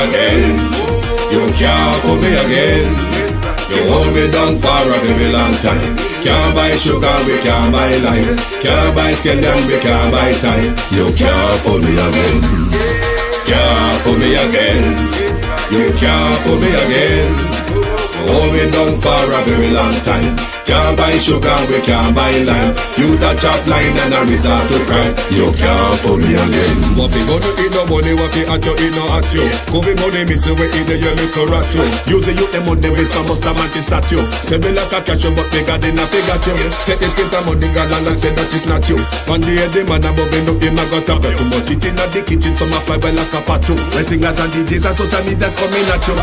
again. You can't fool me again. You hold me down for a very long time. Can't buy sugar, we can't buy lime. Can't buy scandal, we can't buy time. You can't fool me again. Can't fool me again. You can't fool me again. Hold me down for a very long time. Can't buy sugar, we can't buy lime. You touch up line and a resort to crime. You can't fool me again. What you gonna eat no money, what you at you, eat no at you. Covid money, miss away in the yellow rat you. Use the youth, them on the base, my must have mantis statue. Say me like a catch you, but bigger than a figure you. Take this spit of money, God and say that is not you. On the head, the man above me, no him, I got to too much. It in the kitchen, some of fiber like a patu. My singers and DJs and social media's coming at you.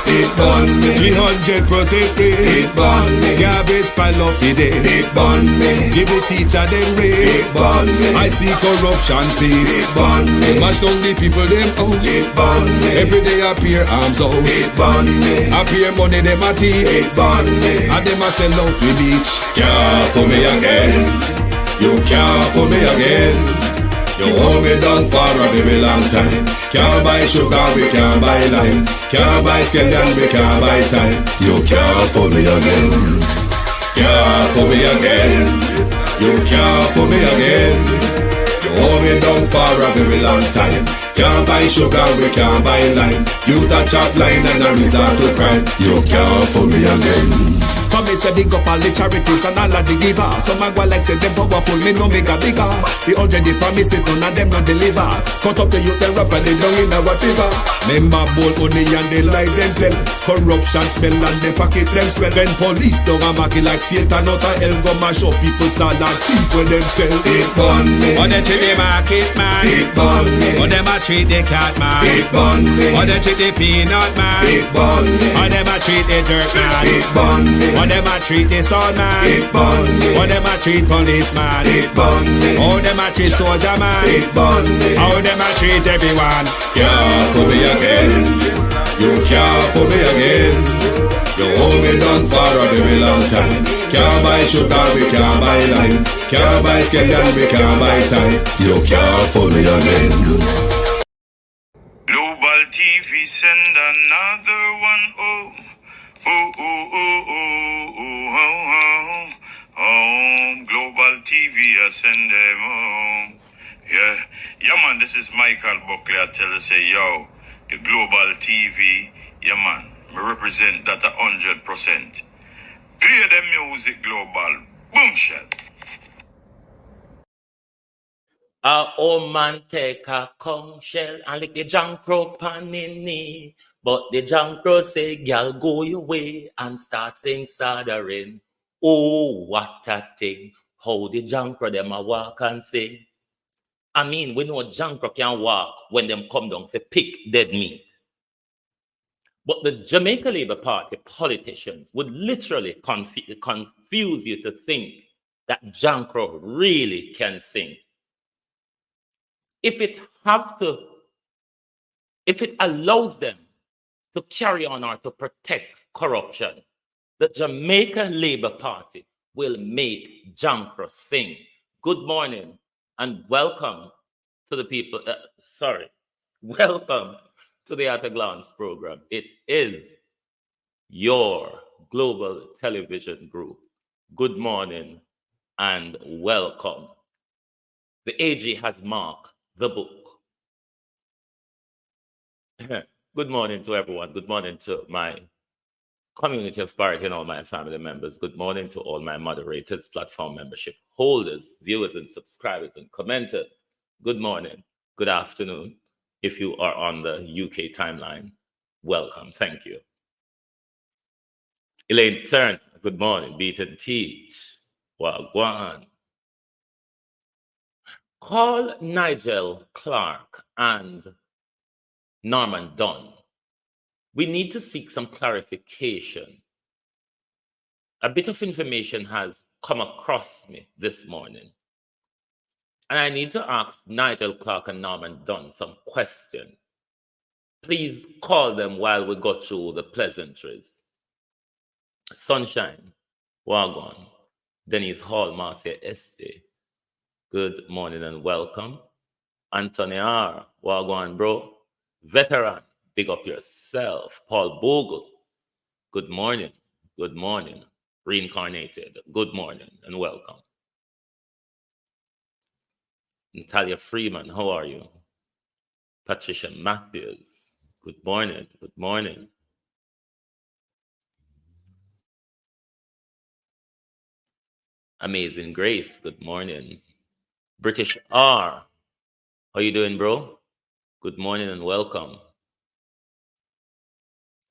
It burn me 300% free. It burn me garbage pile of the day. It burn me Give the teacher them raise. It burn me I see corruption please. It burn me Mash down the people them house. It burn me Every day appear arms out. It burn me Appear money them a thief. It burn me And them a sell out the beach. Can't fool me again. You can't fool me again. You hold me down for a very long time. Can't buy sugar, we can't buy lime. Can't buy scandal, we can't buy time. You can't fool me again. Can't fool me again. You can't fool me again. You hold me down for a very long time. Can't buy sugar, we can't buy lime. You touch up line and a resort to crime. You can't fool me again. For me say big up all the charities and all of the givers. Some a go like say them powerful, me no make a bigger. The 100 the promises, none of them no deliver. Cut up the youth and rap and they down in our fever. Member bowl only and they lie them tell. Corruption smell and they pocket them swell. When police don't a market like Satan out of hell, go mash up people start like thief when them sell. It burn me Or they treat the market man. It burn me Or them a treat the cat man. It burn me Or they treat the peanut man. It burn me Or them a treat the dirt man. It burn me Or them a treat the sound man. It burn me Or them a treat policeman. It burn me How them a treat soldier man. It burn me How them a treat everyone. Can't fool me again. You can't fool me again. You hold me down for a very long time. Can't buy sugar, we can't buy lime. Can't buy scandal, we can't buy time. You can't fool me again. Global TV send another one. Oh, oh, oh, oh, oh, oh, oh, oh, oh. Global TV, I send them home. Yeah, man, this is Michael Buckley. I tell you, say, yo, the Global TV, yeah, man, we represent that 100%. Play the music, Global. Boom, shot. A old man take a conch shell and lick the junk crow pan in knee. But the junk crow say, "Girl, go your way," and start saying soldering. Oh, what a thing. How the junk crow them a walk and sing. I mean, we know junk crow can walk when them come down for pick dead meat. But the Jamaica Labour Party politicians would literally confuse you to think that junk crow really can sing. If it allows them to carry on or to protect corruption, the Jamaica Labour Party will make Jankro sing. Good morning and welcome to the people. Welcome to the At a Glance program. It is your global television group. Good morning and welcome. The AG has marked the book. Good morning to everyone. Good morning to my community of Parity and all my family members. Good morning to all my moderators, platform membership holders, viewers and subscribers and commenters. Good morning, good afternoon. If you are on the UK timeline, welcome. Thank you. Elaine Turn, good morning. Beat and Teach. Wagwan. Call Nigel Clark and Norman Dunn. We need to seek some clarification. A bit of information has come across me this morning. And I need to ask Nigel Clark and Norman Dunn some questions. Please call them while we go through the pleasantries. Sunshine, Wagwan, Denise Hall, Marcia Este. Good morning and welcome. Anthony R. Wagwan, bro. Veteran, Big up yourself. Paul Bogle, good morning. Good morning. Reincarnated, good morning and welcome. Natalia Freeman, how are you? Patricia Matthews, good morning. Good morning. Amazing Grace, good morning. British R, how you doing, bro? Good morning and welcome.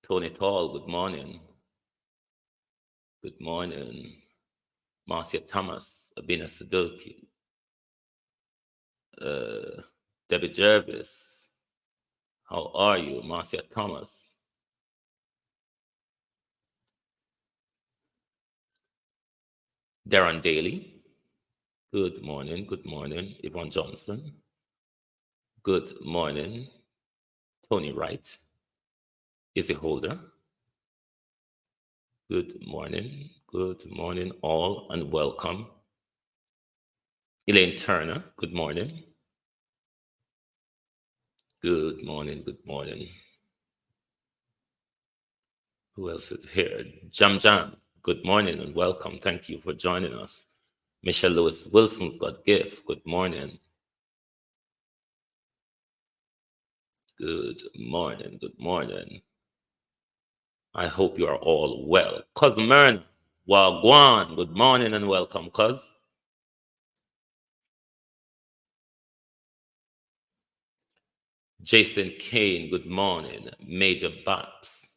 Tony Tall, good morning. Good morning. Marcia Thomas, Abina Sadilki. Debbie Jervis, how are you? Marcia Thomas. Darren Daly, good morning. Good morning. Yvonne Johnson, good morning. Tony Wright. Izzy Holder, good morning. Good morning, all, and welcome. Elaine Turner, good morning. Good morning. Good morning. Who else is here? Jam Jam, good morning and welcome. Thank you for joining us. Michelle Lewis Wilson's got gift. Good morning. Good morning. Good morning. I hope you are all well. Cuz Mern, Wagwan, good morning and welcome, Cuz. Jason Kane, good morning. Major Baps.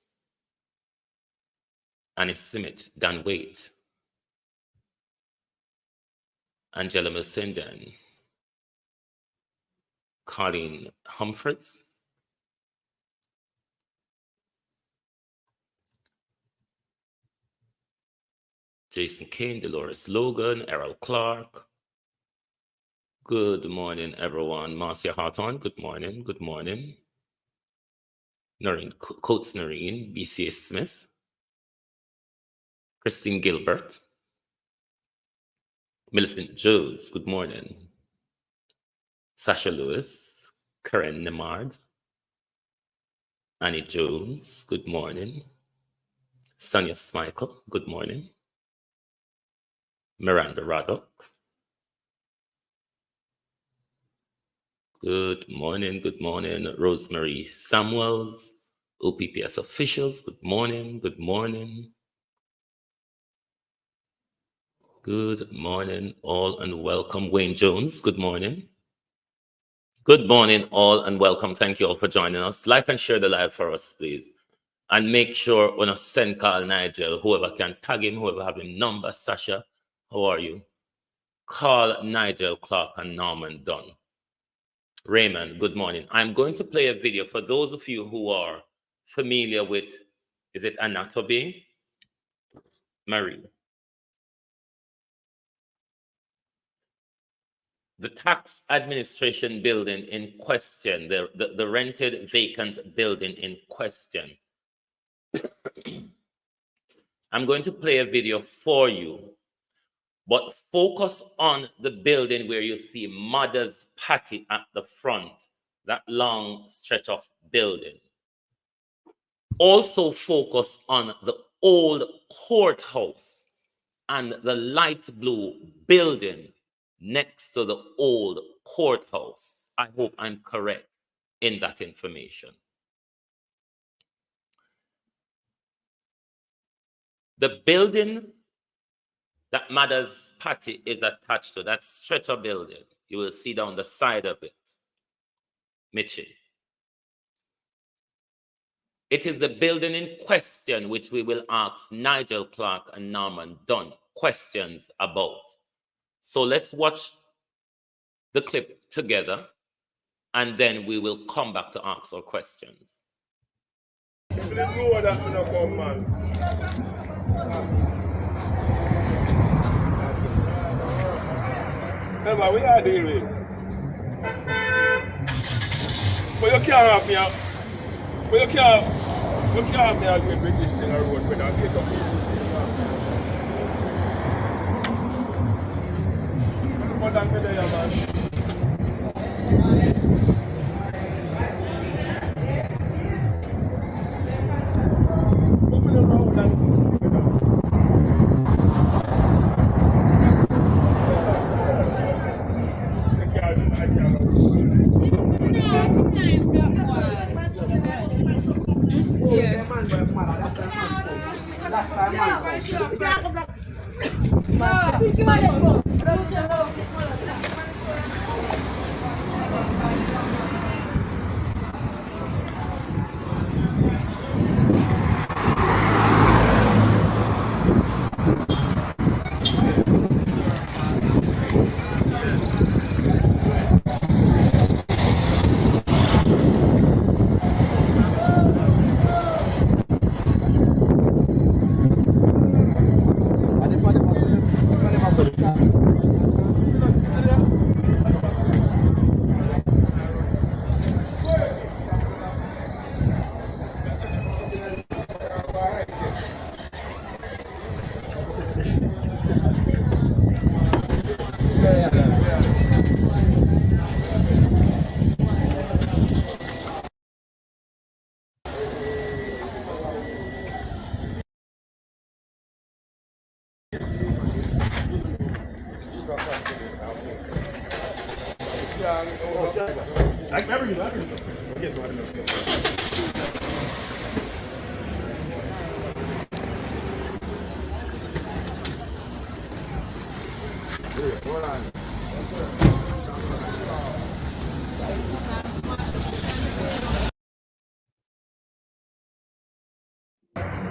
Annie Simit, Dan Waite. Angela Musindan. Colleen Humphreys. Jason Kane, Dolores Logan, Errol Clark. Good morning, everyone. Marcia Harton, good morning. Good morning. Noreen Coates Noreen, BCA Smith. Christine Gilbert. Millicent Jones, good morning. Sasha Lewis, Karen Nemard. Annie Jones, good morning. Sonia Smichael, good morning. Miranda Raddock. Good morning. Good morning. Rosemary Samuels, OPPS officials, good morning. Good morning. Good morning, all, and welcome. Wayne Jones, good morning. Good morning, all, and welcome. Thank you all for joining us. Like and share the live for us, please. And make sure when I send call Nigel, whoever can tag him, whoever have him number, Sasha, how are you? Call Nigel Clark and Norman Dunn. Raymond, good morning. I'm going to play a video for those of you who are familiar with, is it anatomy? Marie. The tax administration building in question, the rented vacant building in question. I'm going to play a video for you, but focus on the building where you see Mother's Patty at the front, that long stretch of building. Also focus on the old courthouse and the light blue building next to the old courthouse. I hope I'm correct in that information. The building that Mother's Patty is attached to, that stretcher building, you will see down the side of it, Mitchell. It is the building in question which we will ask Nigel Clark and Norman Dunn questions about. So let's watch the clip together, and then we will come back to ask our questions. Remember, we are dealing with. But you can't have me out. But you can't have me out with this thing I road with that. Get up here. What am I there, man?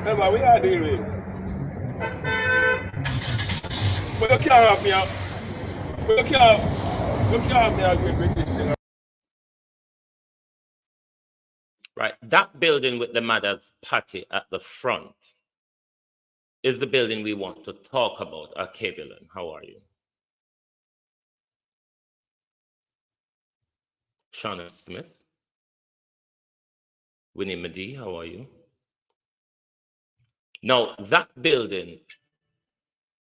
Remember, we are dealing with. But you can't have me out. But you can't have me agree with this thing. Right, that building with the mother's party at the front is the building we want to talk about. Kebulin, how are you? Shauna Smith. Winnie Madi, how are you? Now, that building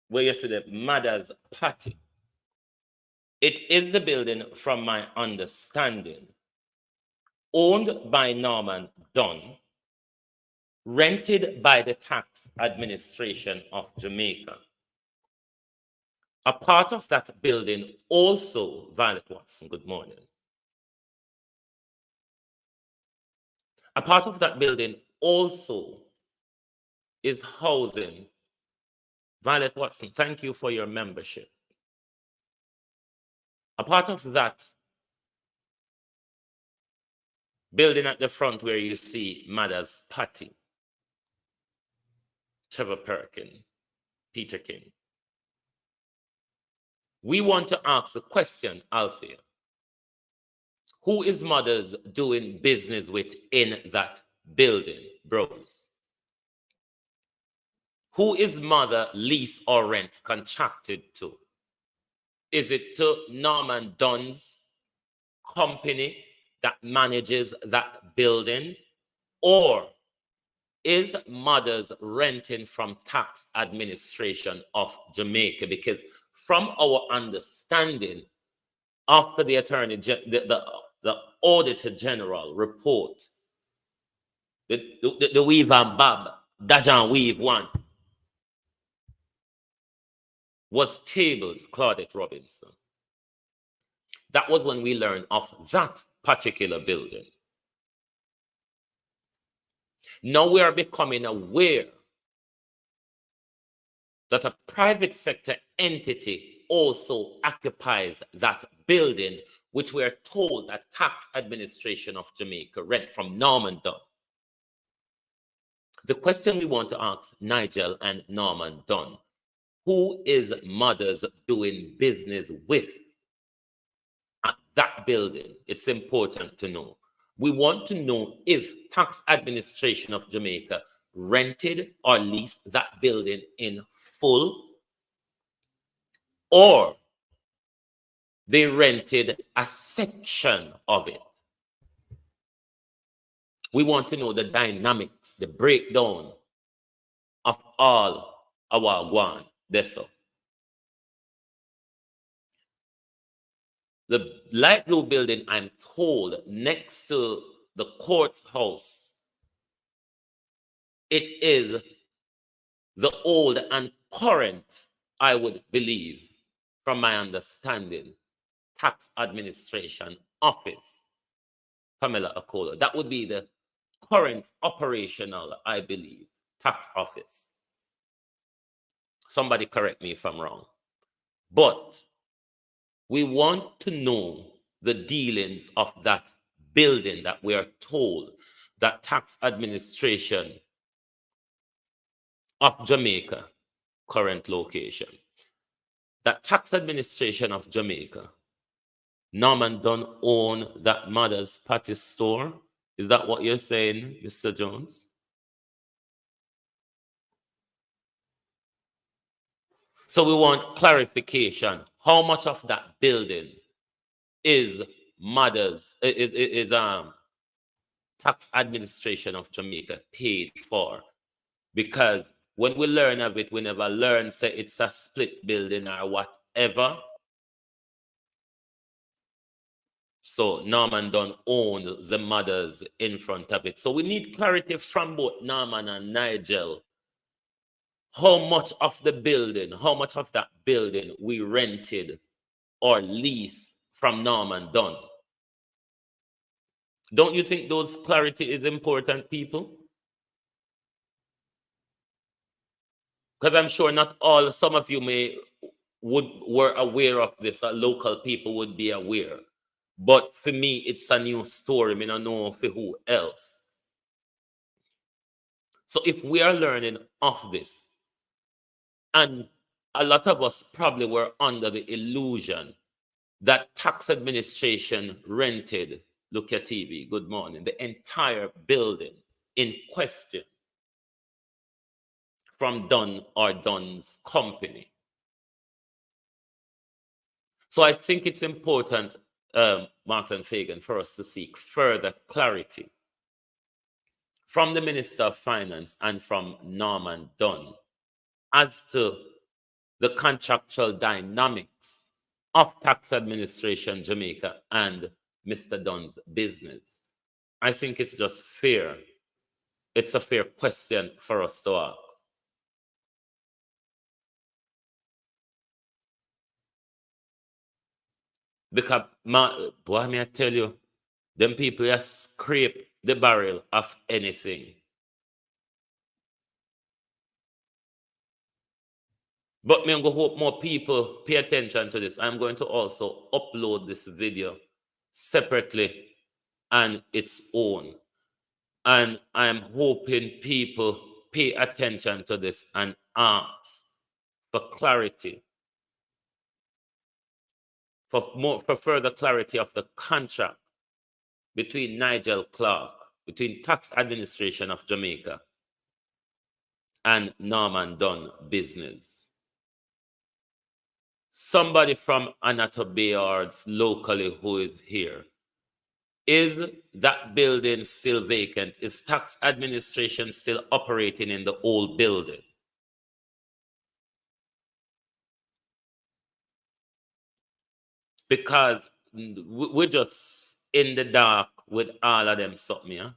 where you see the mother's party, it is the building, from my understanding, owned by Norman Dunn, rented by the tax administration of Jamaica. A part of that building also, Violet Watson, good morning. A part of that building also is housing, Violet Watson, thank you for your membership. A part of that building at the front where you see Mother's Party, Trevor Perkin, Peter King. We want to ask the question, Althea, who is Mother's doing business with in that building, bros? Who is Mother lease or rent contracted to? Is it to Norman Dunn's company that manages that building? Or is Mother's renting from tax administration of Jamaica? Because from our understanding, after the the Auditor General report, the Weave and Bob, Dajan Weave one, was tabled, Claudette Robinson. That was when we learned of that particular building. Now we are becoming aware that a private sector entity also occupies that building, which we are told that tax administration of Jamaica rent from Norman Dunn. The question we want to ask Nigel and Norman Dunn, who is Mother's doing business with at that building? It's important to know. We want to know if tax administration of Jamaica rented or leased that building in full, or they rented a section of it. We want to know the dynamics, the breakdown of all our Guan Deso. The light blue building, I'm told, next to the courthouse, it is the old and current, I would believe, from my understanding, tax administration office, Pamela Akola. That would be the current operational, I believe, tax office. Somebody correct me if I'm wrong. But we want to know the dealings of that building that we are told that tax administration of Jamaica, current location, that tax administration of Jamaica, Norman Dunn own that mother's patty store. Is that what you're saying, Mr. Jones? So we want clarification. How much of that building is tax administration of Jamaica paid for? Because when we learn of it, we never learn say it's a split building or whatever. So Norman Dunn owned the mothers in front of it. So we need clarity from both Norman and Nigel. How much of the building, how much of that building we rented or leased from Norman Dunn? Don't you think those clarity is important, people? Because I'm sure not all, some of you were aware of this, local people would be aware. But for me, it's a new story. I don't know for who else. So if we are learning of this, and a lot of us probably were under the illusion that tax administration rented, look at TV, good morning, the entire building in question from Dunn or Dunn's company. So I think it's important, Markland Fagan, for us to seek further clarity from the Minister of Finance and from Norman Dunn as to the contractual dynamics of tax administration Jamaica and Mr. Dunn's business. I think it's just fair. It's a fair question for us to ask. Because, boy, may I tell you, them people just scrape the barrel of anything. But me go hope more people pay attention to this. I'm going to also upload this video separately and its own. And I'm hoping people pay attention to this and ask for clarity, for further clarity of the contract between Nigel Clark, between Tax Administration of Jamaica and Norman Dunn Business. Somebody from Anatole Bayards locally who is here. Is that building still vacant? Is tax administration still operating in the old building? Because we're just in the dark with all of them something, yeah?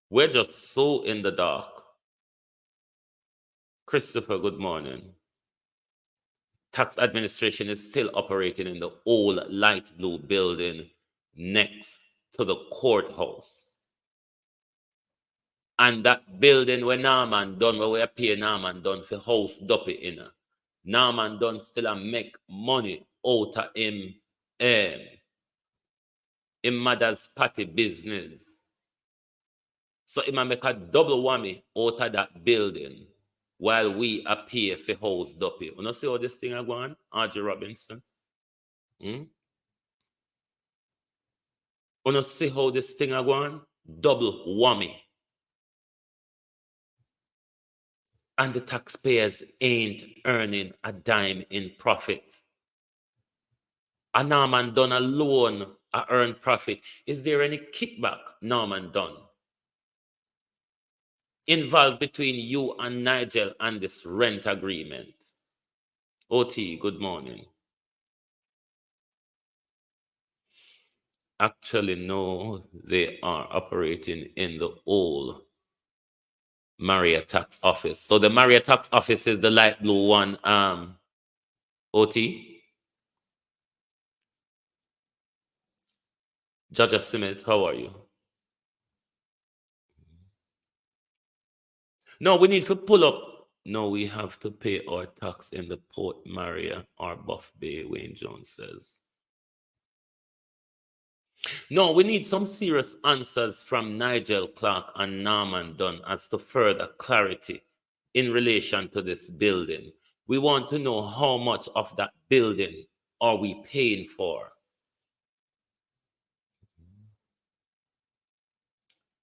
We're just so in the dark. Christopher, good morning. Tax administration is still operating in the old light blue building next to the courthouse. And that building where Norman Dunn, where we pay Norman Dunn for house duppy in, Norman Dunn still make money out of him mother's party business. So he make a double whammy out of that building while we appear for house duppy. You know see how this thing are going, R.J. Robinson? You know see how this thing are going? Double whammy. And the taxpayers ain't earning a dime in profit. And Norman Dunn alone earn profit. Is there any kickback, Norman Dunn, involved between you and Nigel and this rent agreement? OT, good morning. Actually, no, they are operating in the old Maria Tax Office. So the Maria Tax Office is the light blue one. OT? Judge Smith, how are you? No, we need to pull up. No, we have to pay our tax in the Port Maria or Buff Bay, Wayne Jones says. No, we need some serious answers from Nigel Clark and Norman Dunn as to further clarity in relation to this building. We want to know how much of that building are we paying for.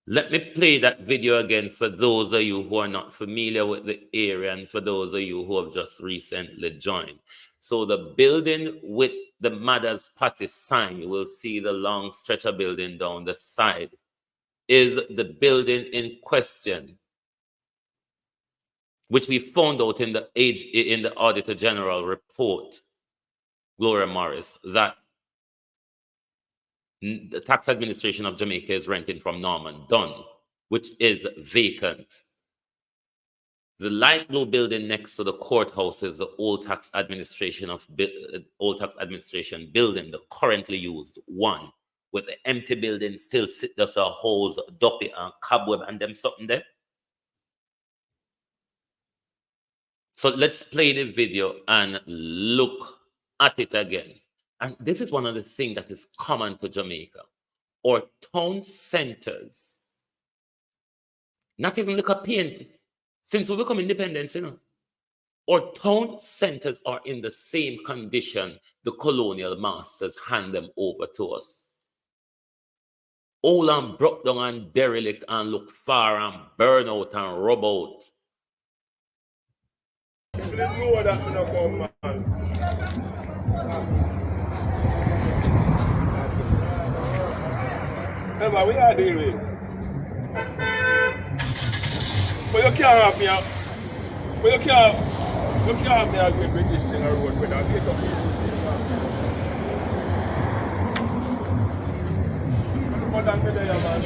Let me play that video again for those of you who are not familiar with the area and for those of you who have just recently joined. So the building with the Mother's Party sign, you will see the long stretcher building down the side, is the building in question, which we found out in the Auditor General report, Gloria Morris, that the tax administration of Jamaica is renting from Norman Dunn, which is vacant. The light blue building next to the courthouse is the old tax administration building, the currently used one, with the empty building still sit there's a hose, duppy and cobweb and them something there. So let's play the video and look at it again. And this is one of the things that is common to Jamaica. Or town centers, not even look at paint, since we become independent, Our town centers are in the same condition the colonial masters hand them over to us. Old and broke down and derelict and look far and burn out and rub out. Emma, we are dealing with. But you can't have me out. But you can't have me out with this thing or road without get up here. What am I there, man?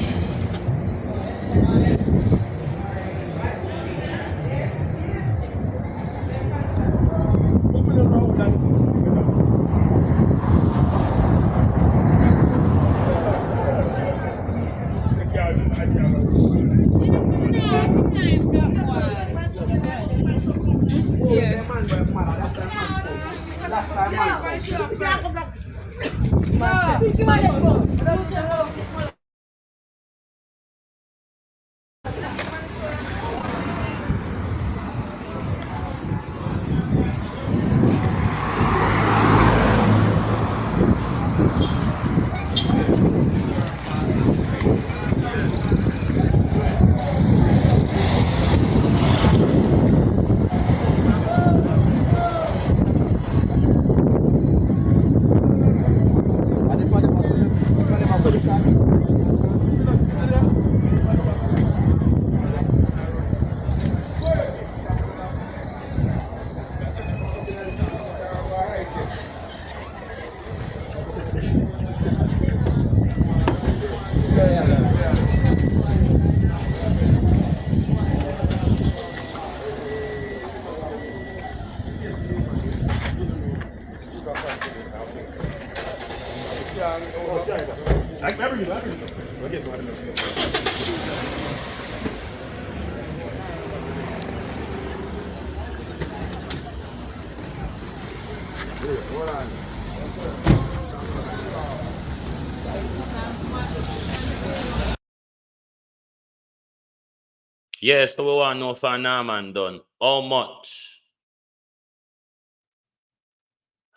Yes, so we want to know for Norman Dunn, how much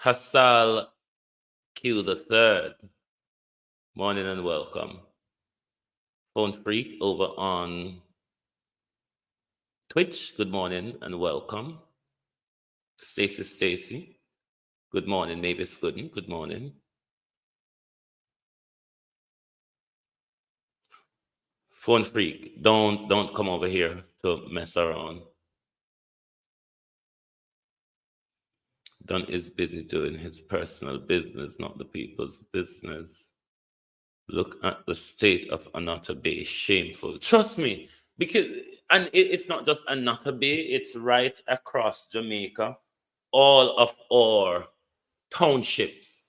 Hassal Q the Third. Morning and welcome. Phone Freak over on Twitch. Good morning and welcome. Stacy. Good morning. Mavis Gooden. Good morning. Phone Freak, don't come over here to mess around. Dunn is busy doing his personal business, not the people's business. Look at the state of Anata Bay. Shameful. Trust me, because it's not just Anata Bay, it's right across Jamaica. All of our townships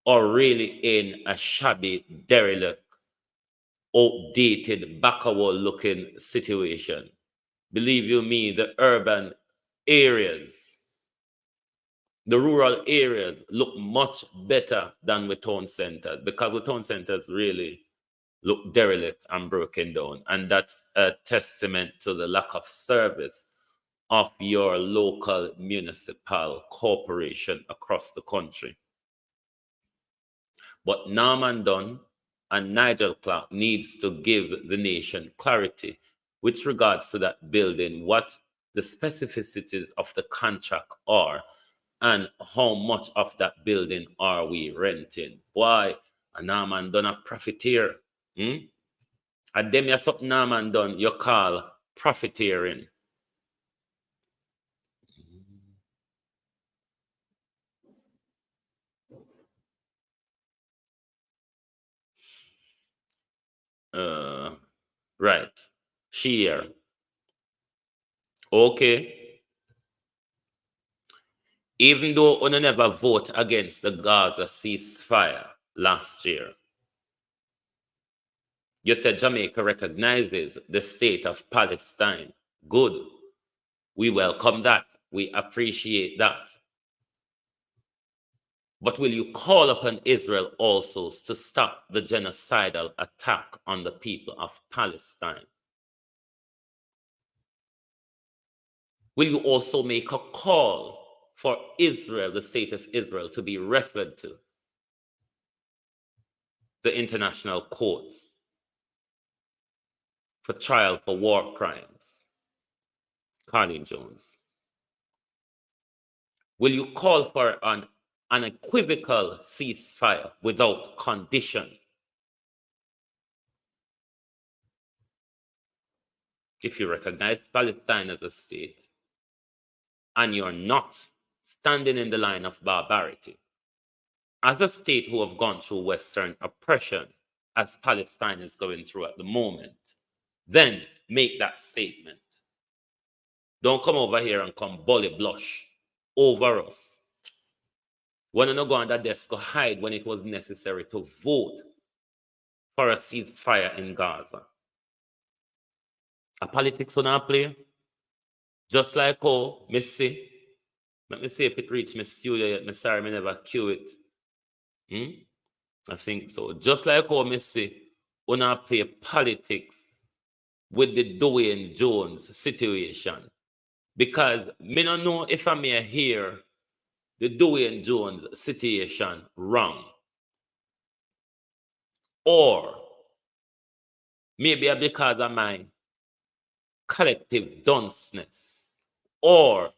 are really in a shabby, derelict, outdated, backward looking situation. believe you me, the urban areas, the rural areas look much better than the town centers, because the town centers really look derelict and broken down. And that's a testament to the lack of service of your local municipal corporation across the country. But Norman Dunn and Nigel Clark needs to give the nation clarity with regards to that building, what the specificities of the contract are, and how much of that building are we renting. Why? A Norman Dunn a profiteer. And them you something Norman Dunn you call profiteering. Right. Sheer. Okay. Even though we never vote against the Gaza ceasefire last year, you said Jamaica recognizes the state of Palestine. Good. We welcome that. We appreciate that. But will you call upon Israel also to stop the genocidal attack on the people of Palestine? Will you also make a call for Israel, the state of Israel, to be referred to the international courts for trial for war crimes? Carlin Jones. Will you call for an unequivocal ceasefire without condition? If you recognize Palestine as a state and you're not standing in the line of barbarity, as a state who have gone through Western oppression, as Palestine is going through at the moment, then make that statement. Don't come over here and come bully blush over us. When you not go on that desk to hide when it was necessary to vote for a ceasefire in Gaza. A politics on our play, just like how Missy. Let me see if it reached my studio yet. I'm sorry, I never cue it. I think so. Just like how Missy, when I play politics with the Dwayne Jones situation. Because me don't know if I may hear the Dwayne Jones situation wrong. Or maybe because of my collective dunceness. Or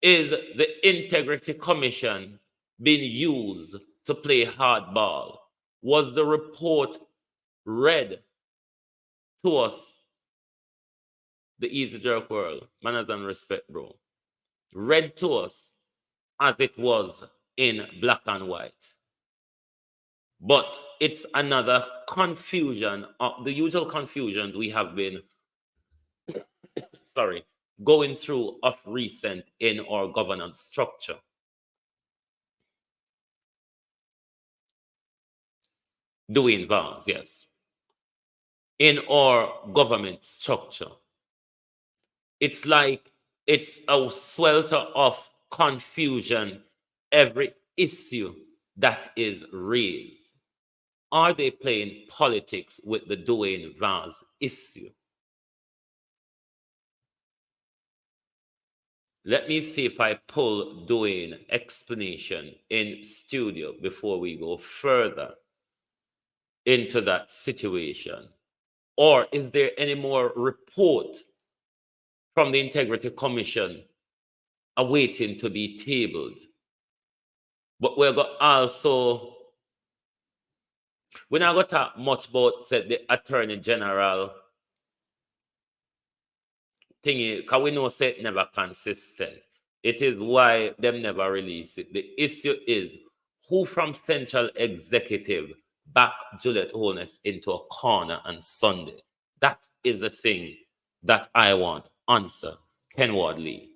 is the Integrity Commission being used to play hardball? Was the report read to us? The easy jerk world, manners and respect, bro. Read to us as it was in black and white. But it's another confusion of the usual confusions we have been going through of recent in our governance structure. Doing vows, yes. In our government structure. It's like it's a swelter of confusion every issue that is raised. Are they playing politics with the Dwayne Vaz issue? Let me see if I pull Dwayne explanation in studio before we go further into that situation. Or is there any more report from the Integrity Commission awaiting to be tabled? But we're going also, we're not going to talk much about, said the Attorney General thingy, because we know say it never consistent. It is why them never release it. The issue is who from Central Executive backed Juliet Holness into a corner on Sunday. That is the thing that I want. Answer, Kenward Lee.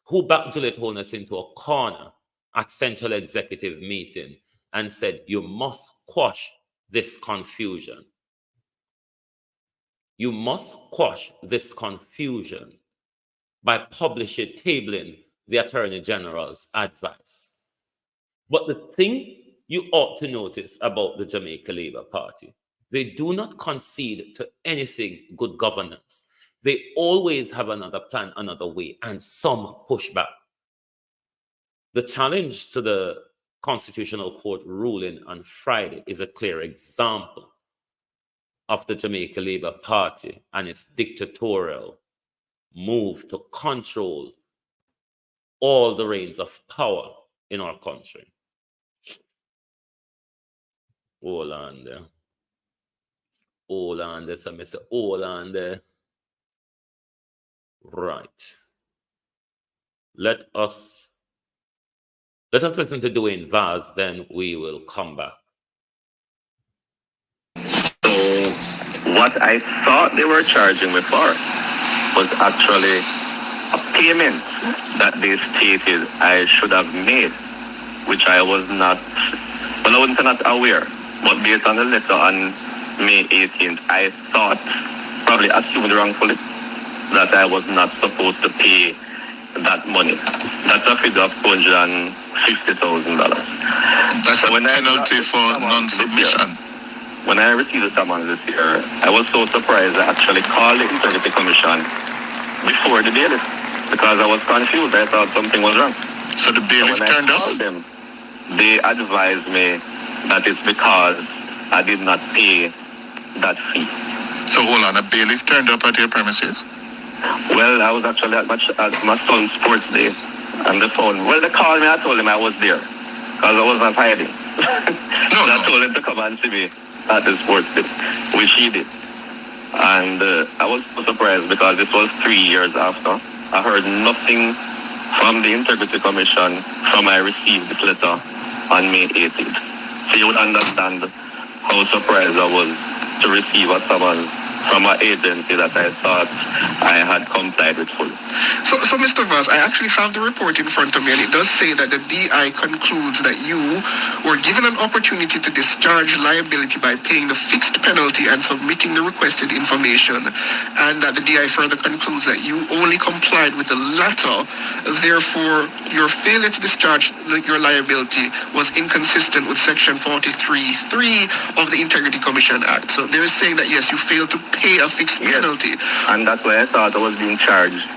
Who backed Juliet Holness into a corner at Central Executive meeting and said, you must quash this confusion. You must quash this confusion by tabling the Attorney General's advice. But the thing you ought to notice about the Jamaica Labour Party, they do not concede to anything good governance. They always have another plan, another way, and some pushback. The challenge to the Constitutional Court ruling on Friday is a clear example of the Jamaica Labour Party and its dictatorial move to control all the reins of power in our country. Hold on there. Hold on there. So I say, hold on there. Right. Let us listen to Dwayne Vaz, then we will come back. So what I thought they were charging me for was actually a payment that they stated I should have made, which I was not, well, I was not aware. But based on the letter on May 18th, I thought, probably assumed wrongfully, that I was not supposed to pay that money. That's a figure of $250,000. That's so a penalty for non-submission. When I received the summons this year, I was so surprised I actually called the Integrity Commission before the bailiff because I was confused. I thought something was wrong. So the bailiff turned up? Them, they advised me that it's because I did not pay that fee. So hold on, a bailiff turned up at your premises? Well, I was actually at my son's sports day, and the phone. Well, they called me. I told him I was there because I was not hiding. I told him to come and see me at the sports day, which he did. And I was so surprised because this was 3 years after. I heard nothing from the Integrity Commission from I received this letter on May 18th. So you would understand how surprised I was to receive a summons from an agency that I thought I had complied with fully. So Mr. Vaz, I actually have the report in front of me, and it does say that the DI concludes that you were given an opportunity to discharge liability by paying the fixed penalty and submitting the requested information, and that the DI further concludes that you only complied with the latter. Therefore, your failure to discharge your liability was inconsistent with Section 43(3) of the Integrity Commission Act. So they're saying that, yes, you failed to pay a fixed penalty. And that's why I thought I was being charged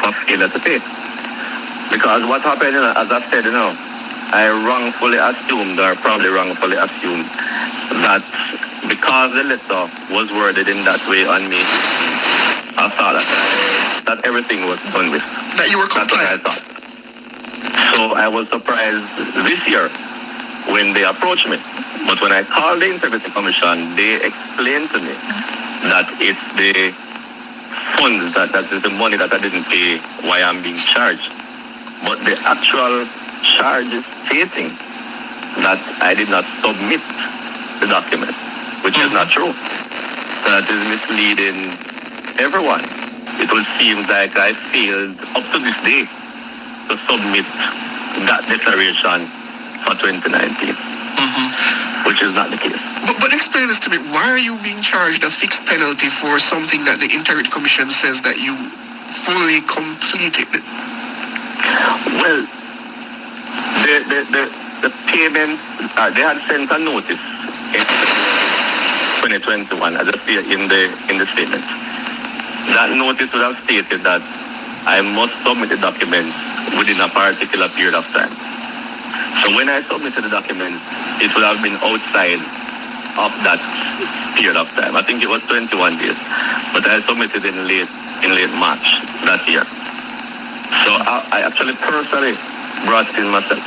for failure to pay. Because what happened, as I said, I wrongfully assumed, or probably wrongfully assumed, that because the letter was worded in that way on me, I thought that everything was done with. That you were compliant. That's what I thought. So I was surprised this year when they approached me. But when I called the Integrity Commission, they explained to me that it's the funds, that is the money that I didn't pay, why I'm being charged. But the actual charge is stating that I did not submit the document, which is not true. That is misleading everyone. It will seem like I failed up to this day to submit that declaration for 2019, which is not the case. But explain this to me. Why are you being charged a fixed penalty for something that the Integrity Commission says that you fully completed? Well, the payment, they had sent a notice in 2021, as I see in the statement. That notice would have stated that I must submit the documents within a particular period of time. So when I submitted the documents, it would have been outside of that period of time. I think it was 21 days, but I submitted in late March that year. So I actually personally brought it in myself.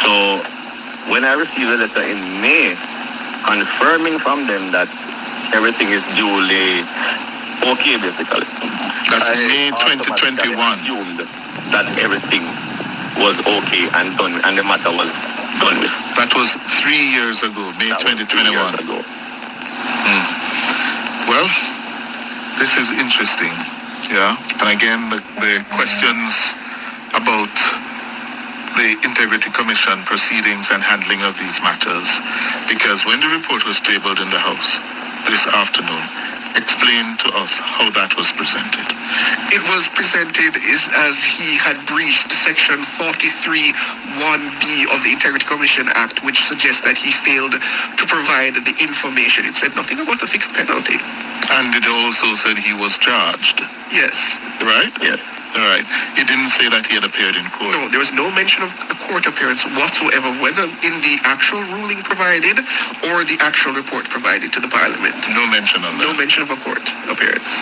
So when I received a letter in May confirming from them that everything is duly okay, basically. That's May 2021. Assumed that everything was okay and done, and the matter was done with. That was 3 years ago, May 2021. Well, this is interesting. Yeah, and again, the questions about the Integrity Commission proceedings and handling of these matters, because when the report was tabled in the House this afternoon, Explain to us how that was presented. It was presented as he had breached Section 43(1)(b) of the Integrity Commission Act, which suggests that he failed to provide the information. It said nothing about the fixed penalty. And it also said he was charged. Yes. Right? Yes. All right. It didn't say that he had appeared in court. No, there was no mention of a court appearance whatsoever, whether in the actual ruling provided or the actual report provided to the Parliament. No mention of that. No mention of a court appearance.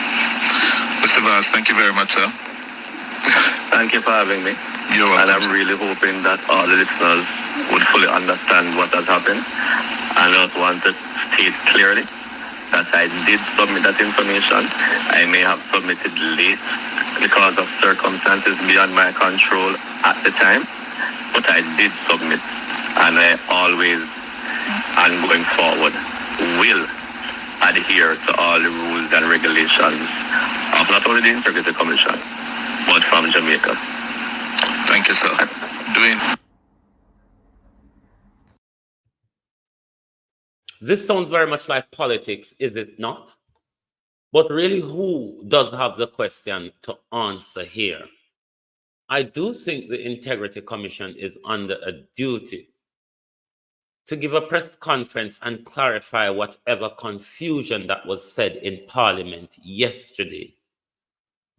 Mr. Vaz, thank you very much, sir. Thank you for having me. You're welcome. And I'm really hoping that all the listeners would fully understand what has happened. I just want to state clearly that I did submit that information. I may have submitted late because of circumstances beyond my control at the time, but I did submit, and I always, and going forward, will adhere to all the rules and regulations of not only the Integrity Commission, but from Jamaica. Thank you, sir. This sounds very much like politics, is it not? But really, who does have the question to answer here? I do think the Integrity Commission is under a duty to give a press conference and clarify whatever confusion that was said in Parliament yesterday.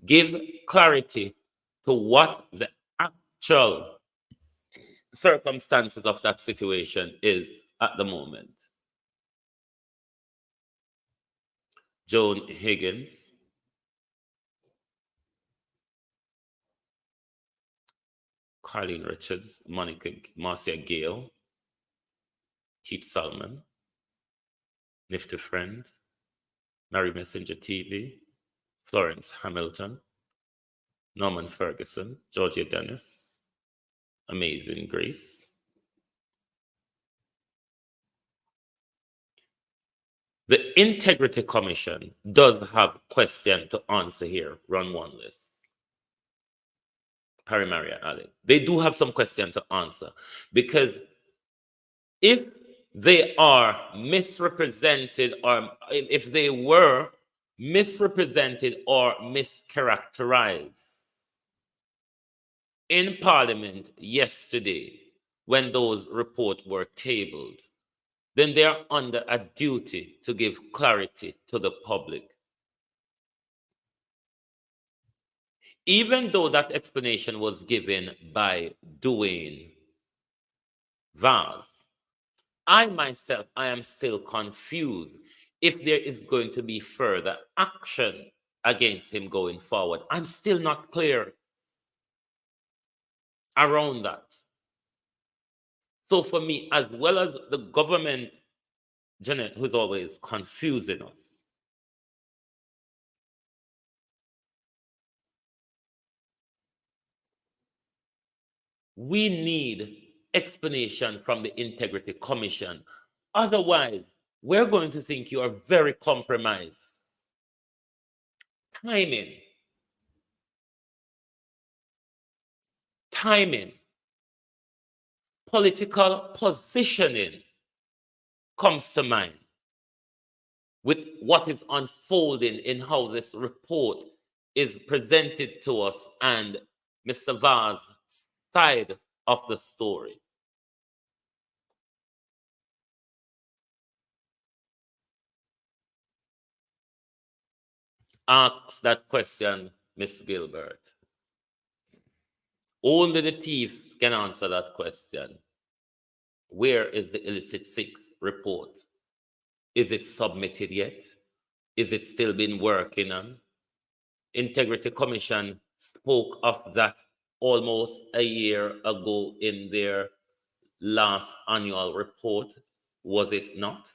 Give clarity to what the actual circumstances of that situation is at the moment. Joan Higgins, Carleen Richards, Monica Marcia Gale, Keith Salmon, Nifty Friend, Mary Messenger TV, Florence Hamilton, Norman Ferguson, Georgia Dennis, Amazing Grace. The Integrity Commission does have question to answer here. Run one list. Perry Maria Ali. They do have some question to answer, because if they are misrepresented, or if they were misrepresented or mischaracterized in Parliament yesterday when those reports were tabled, then they are under a duty to give clarity to the public. Even though that explanation was given by Dwayne Vaz, I myself, I am still confused if there is going to be further action against him going forward. I'm still not clear around that. So for me, as well as the government, Janet, who's always confusing us, we need explanation from the Integrity Commission. Otherwise, we're going to think you are very compromised. Timing. Political positioning comes to mind with what is unfolding in how this report is presented to us and Mr. Vaz's side of the story. Ask that question, Ms. Gilbert. Only the thieves can answer that question. Where is the illicit 6 report? Is it submitted yet? Is it still been working on? Integrity Commission spoke of that almost a year ago in their last annual report, was it not?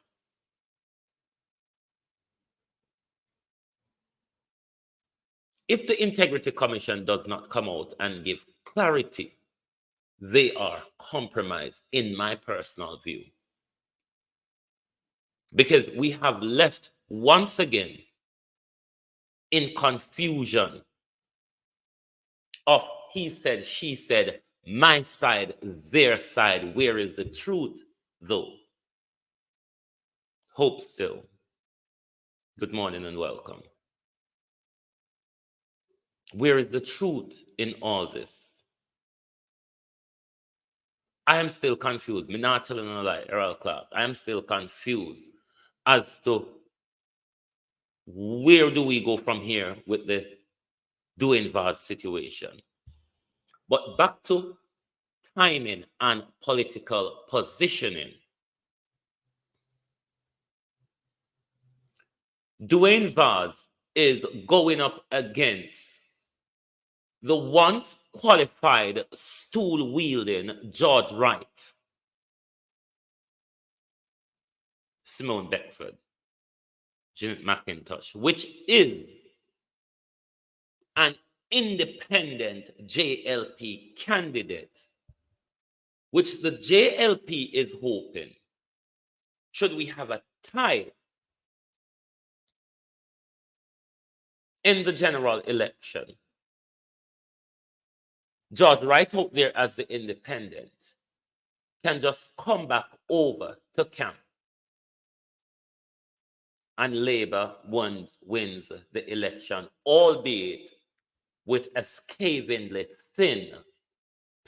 If the Integrity Commission does not come out and give clarity, they are compromised, in my personal view. Because we have left once again in confusion of he said, she said, my side, their side. Where is the truth, though? Hope still. Good morning and welcome. Where is the truth in all this? I am still confused. Me not telling a lie, Errol Clark. I am still confused as to where do we go from here with the doing vast situation. But back to timing and political positioning. Dwayne Vaz is going up against the once qualified stool-wielding George Wright, Simone Beckford, Janet McIntosh, which is an independent JLP candidate, which the JLP is hoping, should we have a tie in the general election, George Wright out there as the independent can just come back over to camp and Labour wins the election, albeit with a scathingly thin,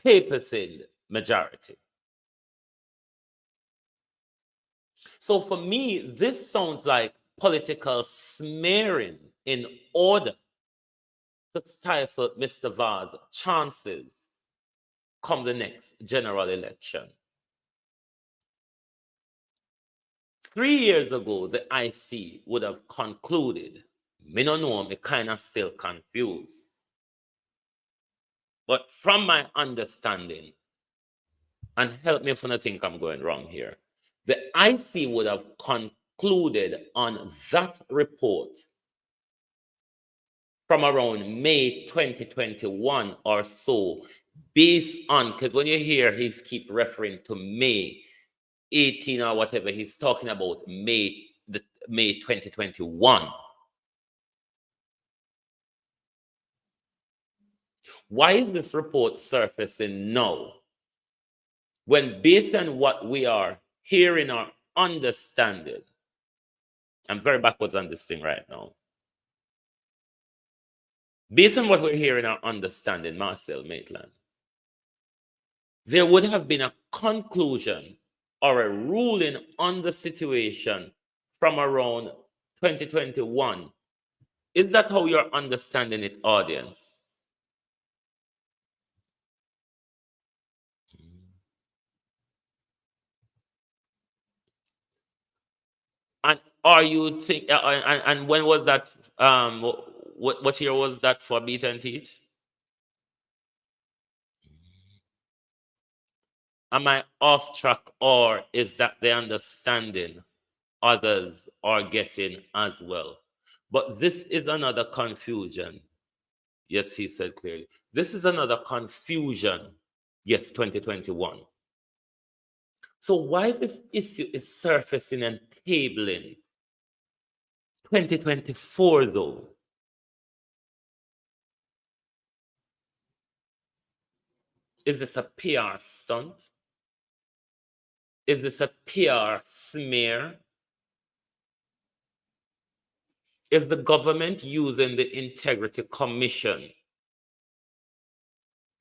paper-thin majority. So for me, this sounds like political smearing in order to stifle Mr. Vaz's chances come the next general election. 3 years ago, the IC would have concluded. Me no know, me kind of still confused. But from my understanding, and help me if I think I'm going wrong here, the IC would have concluded on that report from around May 2021 or so, based on, because when you hear he's keep referring to May 18 or whatever, he's talking about May 2021. Why is this report surfacing now? When based on what we are hearing or understanding, I'm very backwards on this thing right now. Based on what we're hearing or understanding, Marcel Maitland, there would have been a conclusion or a ruling on the situation from around 2021. Is that how you're understanding it, audience? And are you think? And when was that? What year was that for Beat and Teach? Am I off track, or is that the understanding others are getting as well? But this is another confusion. Yes, he said clearly. This is another confusion. Yes, 2021. So why this issue is surfacing and tabling 2024 though? Is this a PR stunt? Is this a PR smear? Is the government using the Integrity Commission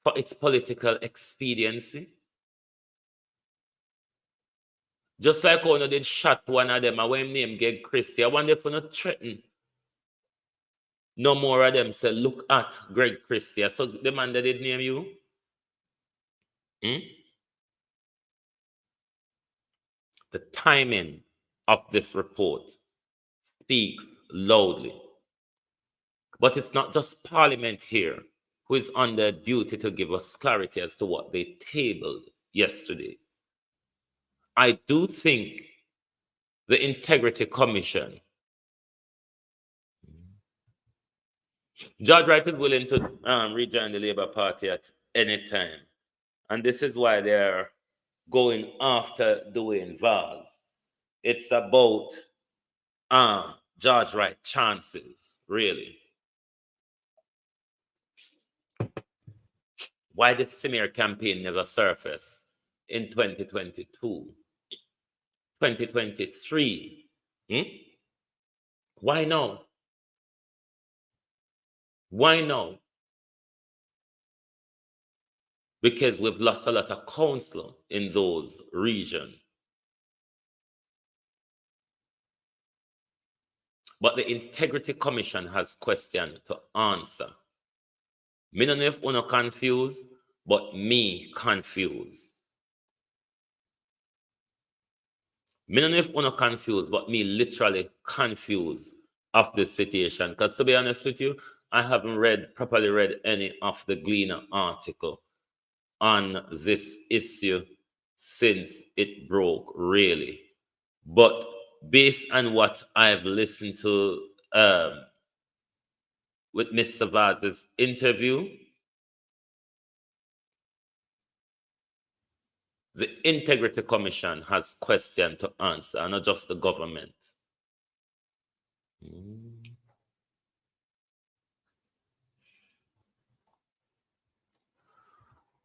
for its political expediency? Just like when they did shot one of them, and when name get Christie, I wonder if we not threaten no more of them say, look at Greg Christie. So the man that did name you? The timing of this report speaks loudly. But it's not just Parliament here who is under duty to give us clarity as to what they tabled yesterday. I do think the Integrity Commission, George Wright is willing to rejoin the Labour Party at any time. And this is why they're going after Dwayne Vaz. It's about George Wright chances, really. Why the smear campaign never surfaced in 2022, 2023? Why now? Why now? Because we've lost a lot of counsel in those regions. But the Integrity Commission has questions to answer. Me don't know if uno confused, but me confused. Me don't know if uno confused, but me literally confused of this situation. Because to be honest with you, I haven't properly read any of the Gleaner article on this issue since it broke, really. But based on what I've listened to with Mr. Vaz's interview, the Integrity Commission has questions to answer, and not just the government.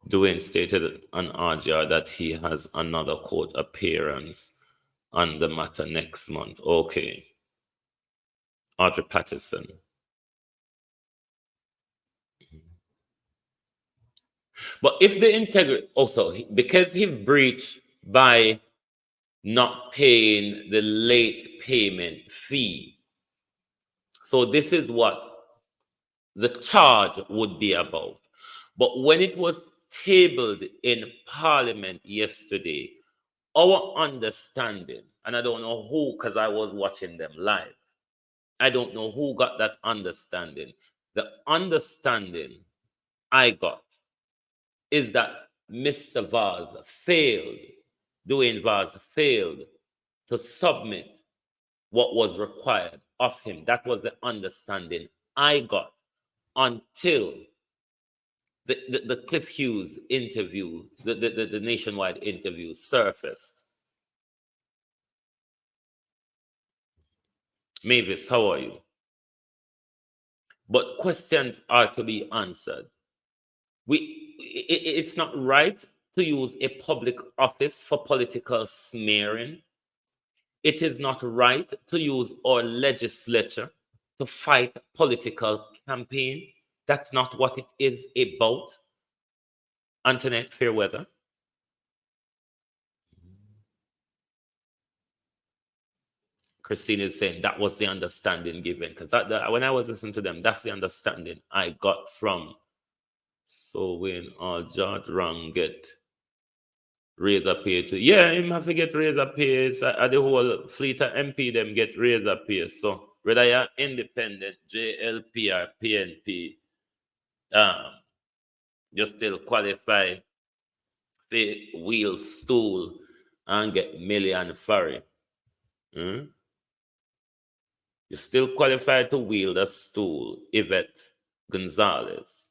Dwayne stated on RGR that he has another court appearance on the matter next month. Okay. Audrey Patterson. But if the integrity, also, because he breached by not paying the late payment fee, so this is what the charge would be about. But when it was tabled in Parliament yesterday, our understanding, and I don't know who, because I was watching them live, I don't know who got that understanding. The understanding I got is that Mr. Vaz failed, Dwayne Vaz failed to submit what was required of him. That was the understanding I got until the Cliff Hughes interview, the nationwide interview surfaced. Mavis, how are you? But questions are to be answered. It's not right to use a public office for political smearing. It is not right to use our legislature to fight political campaign. That's not what it is about. Antoinette Fairweather. Christine is saying that was the understanding given. Because when I was listening to them, that's the understanding I got from. So when all George wrong get razor pay too. Yeah, him have to get razor pay. It's the whole fleet of MP them get razor pay. So whether you're independent, JLP or PNP, you still qualify for wheel stool and get million for it. You still qualify to wield a stool, Yvette Gonzalez.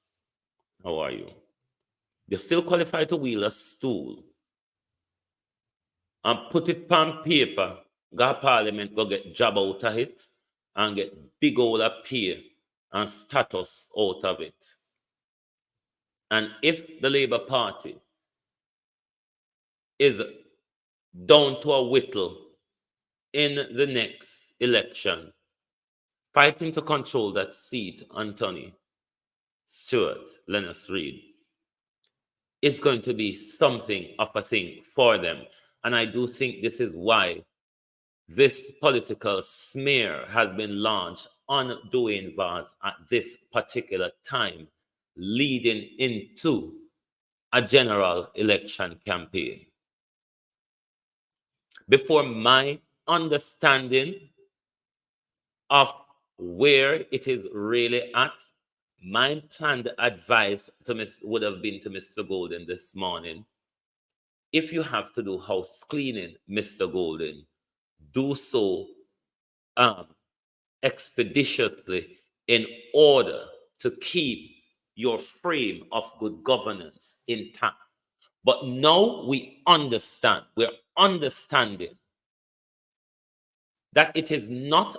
How are you? You still qualify to wield a stool and put it on paper, go Parliament, go get job out of it, and get big old pay and status out of it. And if the Labour Party is down to a whittle in the next election, fighting to control that seat, Anthony Stewart, Lennox Reed, is going to be something of a thing for them. And I do think this is why this political smear has been launched on Dwayne Vaz at this particular time, leading into a general election campaign. Before my understanding of where it is really at, my planned advice to would have been to Mr. Golden this morning: if you have to do house cleaning, Mr. Golden, do so expeditiously in order to keep your frame of good governance intact. But now we understand, we're understanding that it is not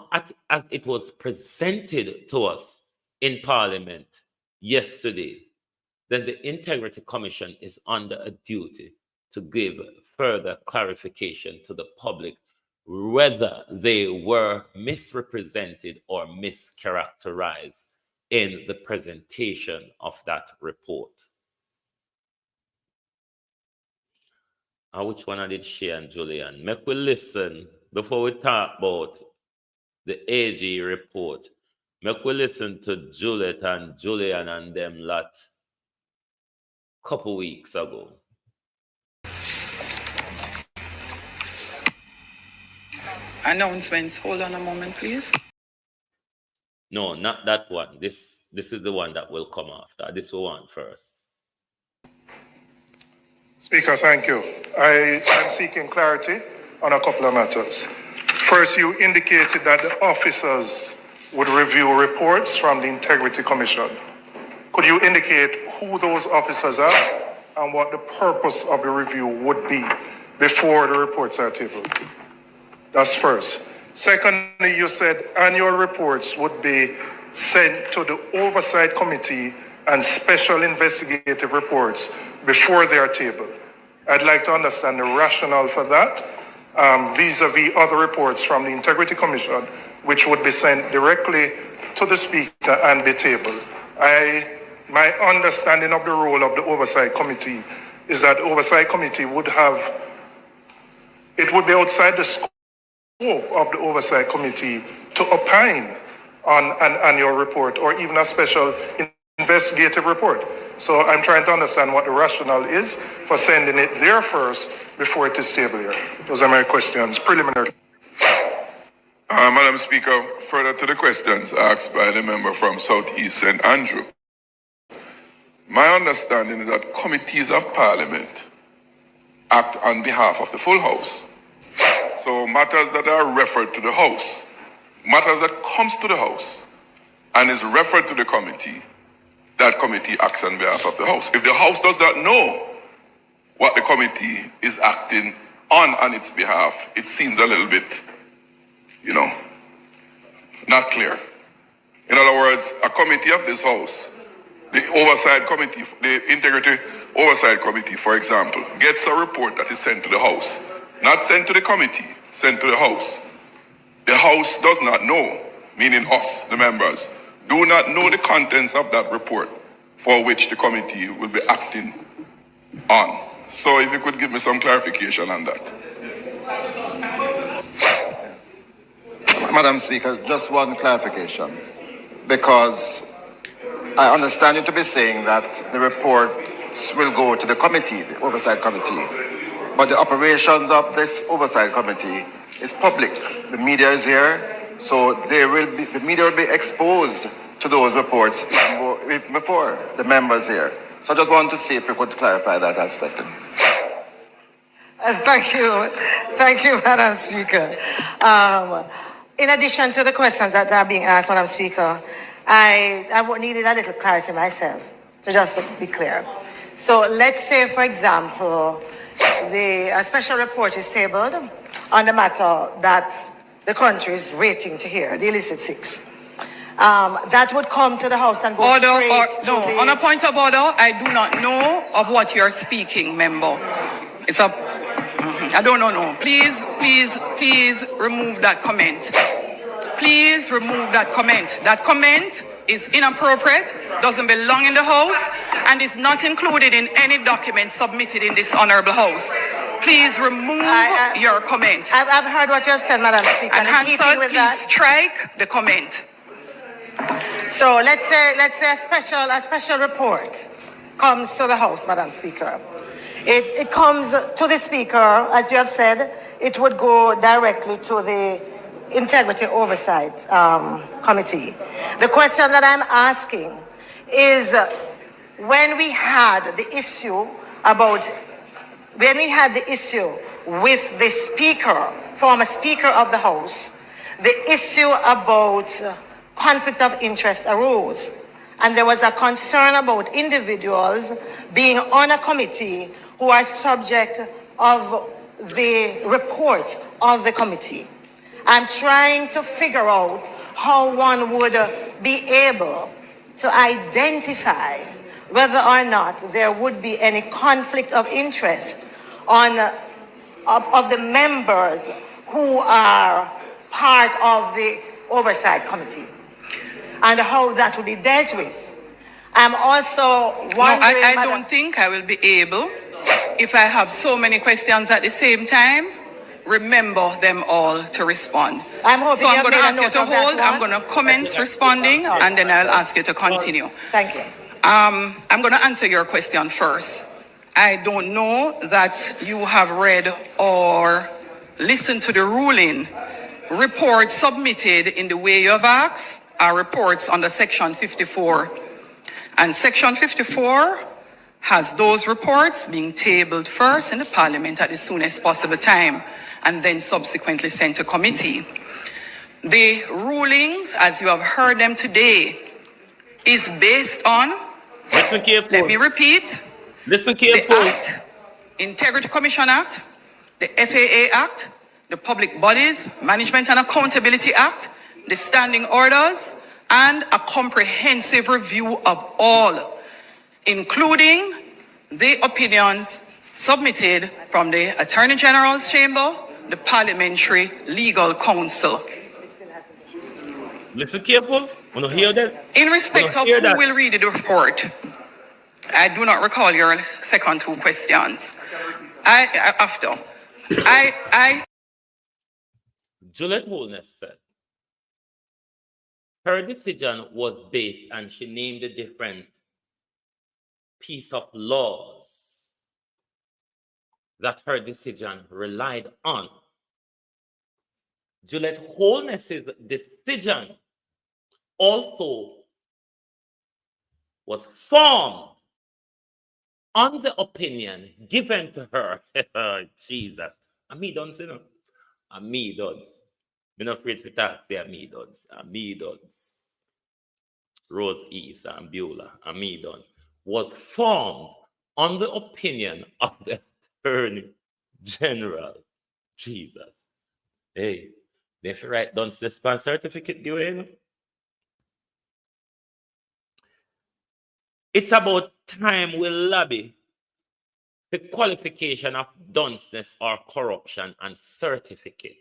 as it was presented to us in Parliament yesterday. Then the Integrity Commission is under a duty to give further clarification to the public whether they were misrepresented or mischaracterized in the presentation of that report. Which one I did share and Julian? Make we listen before we talk about the AG report. Make we listen to Juliet and Julian and them lot couple weeks ago. Announcements. Hold on a moment, please. No, not that one. This is the one that will come after. This we want first. Speaker, thank you. I am seeking clarity on a couple of matters. First, you indicated that the officers would review reports from the Integrity Commission. Could you indicate who those officers are and what the purpose of the review would be before the reports are tabled? That's first. Secondly, you said annual reports would be sent to the Oversight Committee and special investigative reports before they are tabled. I'd like to understand the rationale for that, vis-a-vis other reports from the Integrity Commission, which would be sent directly to the Speaker and be tabled. My understanding of the role of the Oversight Committee is that the Oversight Committee would be outside the scope of the Oversight Committee to opine on an annual report or even a special investigative report. So I'm trying to understand what the rationale is for sending it there first before it is tabled here. Those are my questions, preliminary. Madam Speaker, further to the questions asked by the member from Southeast St. Andrew. My understanding is that committees of Parliament act on behalf of the full House. So matters that are referred to the House, matters that comes to the House and is referred to the committee, that committee acts on behalf of the House. If the House does not know what the committee is acting on its behalf, it seems a little bit, not clear. In other words, a committee of this House, the Oversight Committee, the Integrity Oversight Committee, for example, gets a report that is sent to the House, not sent to the committee, sent to the House. The House does not know, meaning us, the members, do not know the contents of that report for which the committee will be acting on. So if you could give me some clarification on that. Madam Speaker, just one clarification, because I understand you to be saying that the reports will go to the committee, the Oversight Committee, but the operations of this Oversight Committee is public. The media is here, so the media will be exposed to those reports even before the members here. So I just want to see if you could clarify that aspect. Thank you, Madam Speaker. In addition to the questions that are being asked, Madam Speaker, I needed a little clarity myself, to just be clear. So let's say, for example, a special report is tabled on the matter that the country is waiting to hear, the illicit six. That would come to the House and go on a point of order, I do not know of what you're speaking, member. I don't know. No. Please remove that comment. Please remove that comment. That comment is inappropriate, doesn't belong in the House, and is not included in any document submitted in this honorable House. Please remove your comment. I've heard what you have said, Madam Speaker. And Hansard, please strike the comment. So let's say a special report comes to the House, Madam Speaker. It comes to the Speaker, as you have said, it would go directly to the Integrity Oversight Committee. The question that I'm asking is, when we had the issue with the Speaker, former Speaker of the House, the issue about conflict of interest arose. And there was a concern about individuals being on a committee who are subject of the report of the committee. I'm trying to figure out how one would be able to identify whether or not there would be any conflict of interest of the members who are part of the Oversight Committee and how that will be dealt with. I'm also wondering... No, I don't think I will be able, if I have so many questions at the same time, remember them all to respond. So I'm going to ask you to hold. I'm going to commence responding, and then I'll ask you to continue. Thank you. I'm going to answer your question first. I don't know that you have read or listened to the ruling. Reports submitted in the way you have asked are reports under Section 54. And Section 54 has those reports being tabled first in the Parliament at the soonest possible time and then subsequently sent to committee. The rulings, as you have heard them today, is based on, let me repeat, the Act, Integrity Commission Act, the FAA Act, the Public Bodies Management and Accountability Act, the Standing Orders, and a comprehensive review of all, including the opinions submitted from the Attorney General's Chamber, the Parliamentary Legal Counsel. Listen careful. Wanna hear that? In respect of who will read the report, I do not recall your second two questions. Juliet Holness said her decision was based, and she named a different piece of laws that her decision relied on. Juliet Holness's decision also was formed on the opinion given to her. Jesus. And me done, you know. And me does. I'm not afraid to talk, say me does. And me does. Rose East and Beulah and me does. Was formed on the opinion of the Attorney General. Jesus. Hey, they should write down the span certificate, do you know? It's about time we lobby the qualification of dunceness or corruption and certificate.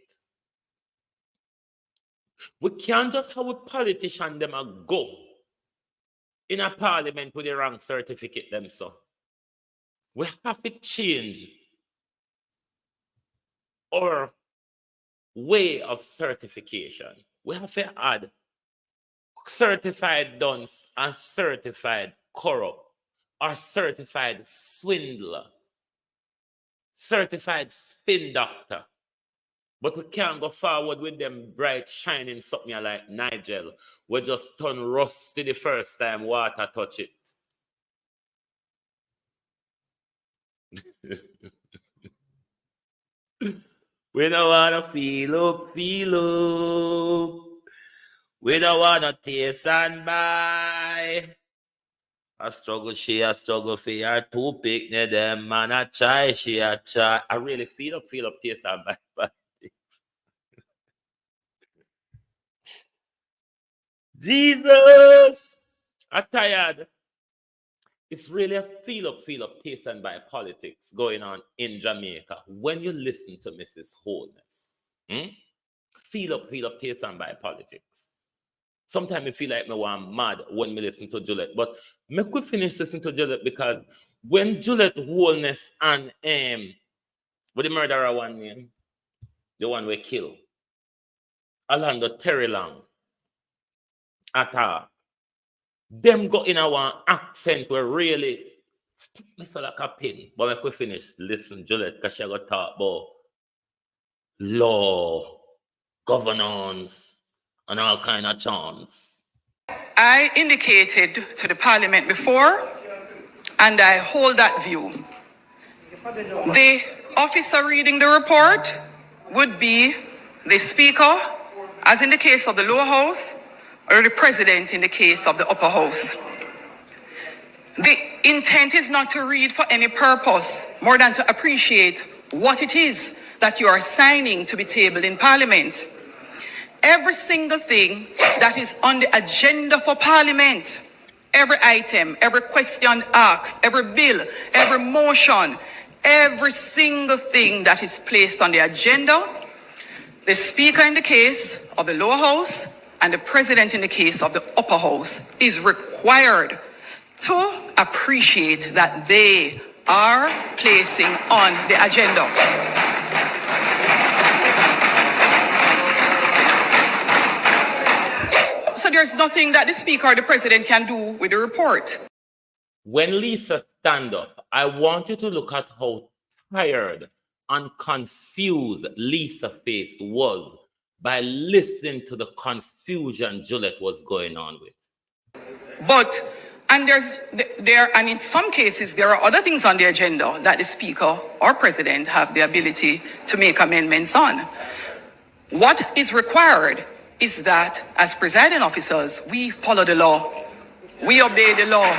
We can't just have a politician them a go in a parliament with the wrong certificate them so. We have to change our way of certification. We have to add certified dunce and certified corrupt, or certified swindler, certified spin doctor. But we can't go forward with them bright, shining something like Nigel. We just turn rusty the first time water touch it. We don't want to feel up. We don't want to taste and buy. I struggle, she a struggle for her two picnic them, man. I try, she a try. I really feel up, taste and buy. Jesus! I'm tired. It's really a feel up, taste and buy politics going on in Jamaica. When you listen to Mrs. Holness, feel up, taste and buy politics. Sometimes I feel like I'm mad when I listen to Juliet. But I could finish listening to Juliet because when Juliet Holness and with the murderer one name, the one we kill, Orlando Terry Long, attack, them got in our accent where really stick me so like a pin. But I could finish listen Juliet because she got talk about law, governance, and all kind of chants. I indicated to the Parliament before, and I hold that view. The officer reading the report would be the Speaker, as in the case of the lower house, or the President in the case of the upper house. The intent is not to read for any purpose more than to appreciate what it is that you are signing to be tabled in Parliament. Every single thing that is on the agenda for Parliament, every item, every question asked, every bill, every motion, every single thing that is placed on the agenda The Speaker in the case of the lower house and the President in the case of the upper house is required to appreciate that they are placing on the agenda. So there's nothing that the Speaker or the President can do with the report. When Lisa stand up, I want you to look at how tired and confused Lisa's face was by listening to the confusion Juliet was going on with. And in some cases, there are other things on the agenda that the Speaker or President have the ability to make amendments on. What is required is that as presiding officers, we follow the law. We obey the law.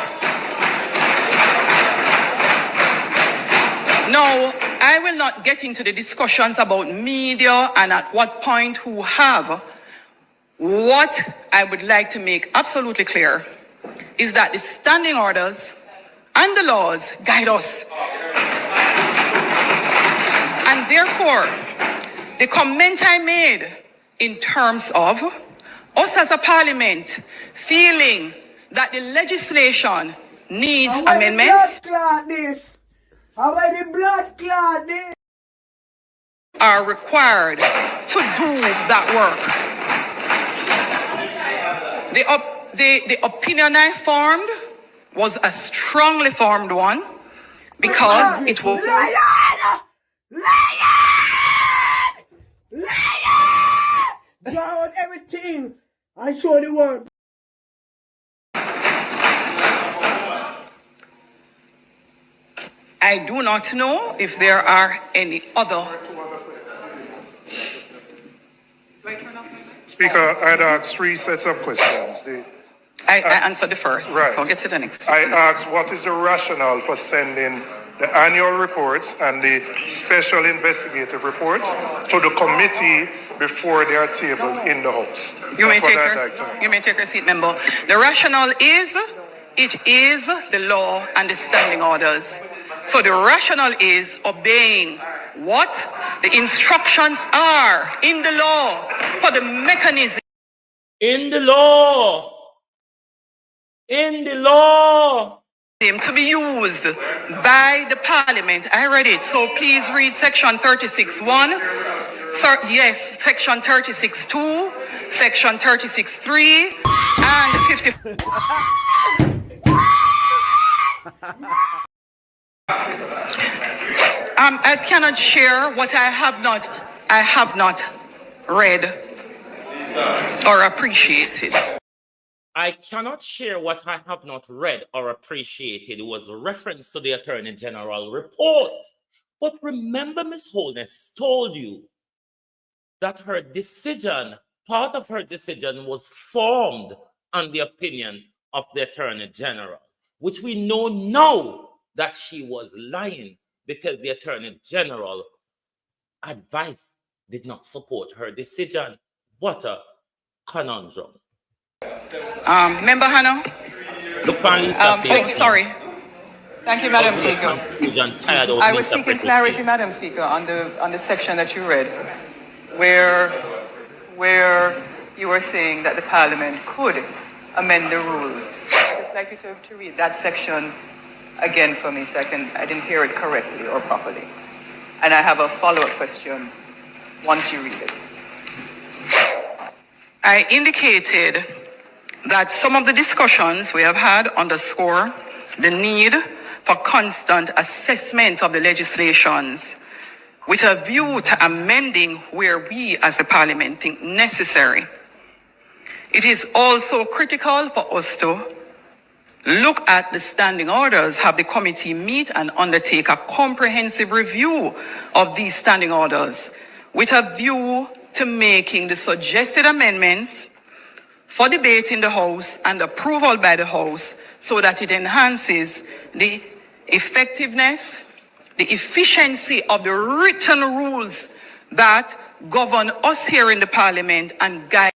Now, I will not get into the discussions about media and at what point who have. What I would like to make absolutely clear is that the standing orders and the laws guide us. And therefore, the comment I made in terms of us as a parliament feeling that the legislation needs amendments are required to do that work. The opinion I formed was a strongly formed one because it was... Draw out everything and show the world. I do not know if there are any other... Speaker, I'd ask 3 sets of questions. I answered the first, right. So I'll get to the next. I asked what is the rationale for sending the annual reports and the special investigative reports to the committee before they are tabled in the House. You may take your seat, member. The rationale is, it is the law and the standing orders. So the rationale is obeying what the instructions are in the law for the mechanism. In the law. In the law. To be used by the Parliament. I read it. So please read section 36.1. Yes, section 36.2, section 36.3, and 50. I cannot share what I have not read or appreciated. I cannot share what I have not read or appreciated. It was a reference to the Attorney General report. But remember, Ms. Holness told you that her decision, part of her decision was formed on the opinion of the Attorney General, which we know now that she was lying because the Attorney General advice did not support her decision. What a conundrum. Member Hannah? Sorry. Thank you, Madam Speaker. I was seeking clarity, Madam Speaker, on the section that you read, where you were saying that the Parliament could amend the rules. I'd just like you to read that section again for me, so I didn't hear it correctly or properly. And I have a follow-up question once you read it. I indicated that some of the discussions we have had underscore the need for constant assessment of the legislations with a view to amending where we as the Parliament think necessary. It is also critical for us to look at the standing orders, have the committee meet and undertake a comprehensive review of these standing orders with a view to making the suggested amendments for debate in the House and approval by the House so that it enhances the effectiveness, the efficiency of the written rules that govern us here in the Parliament and guide.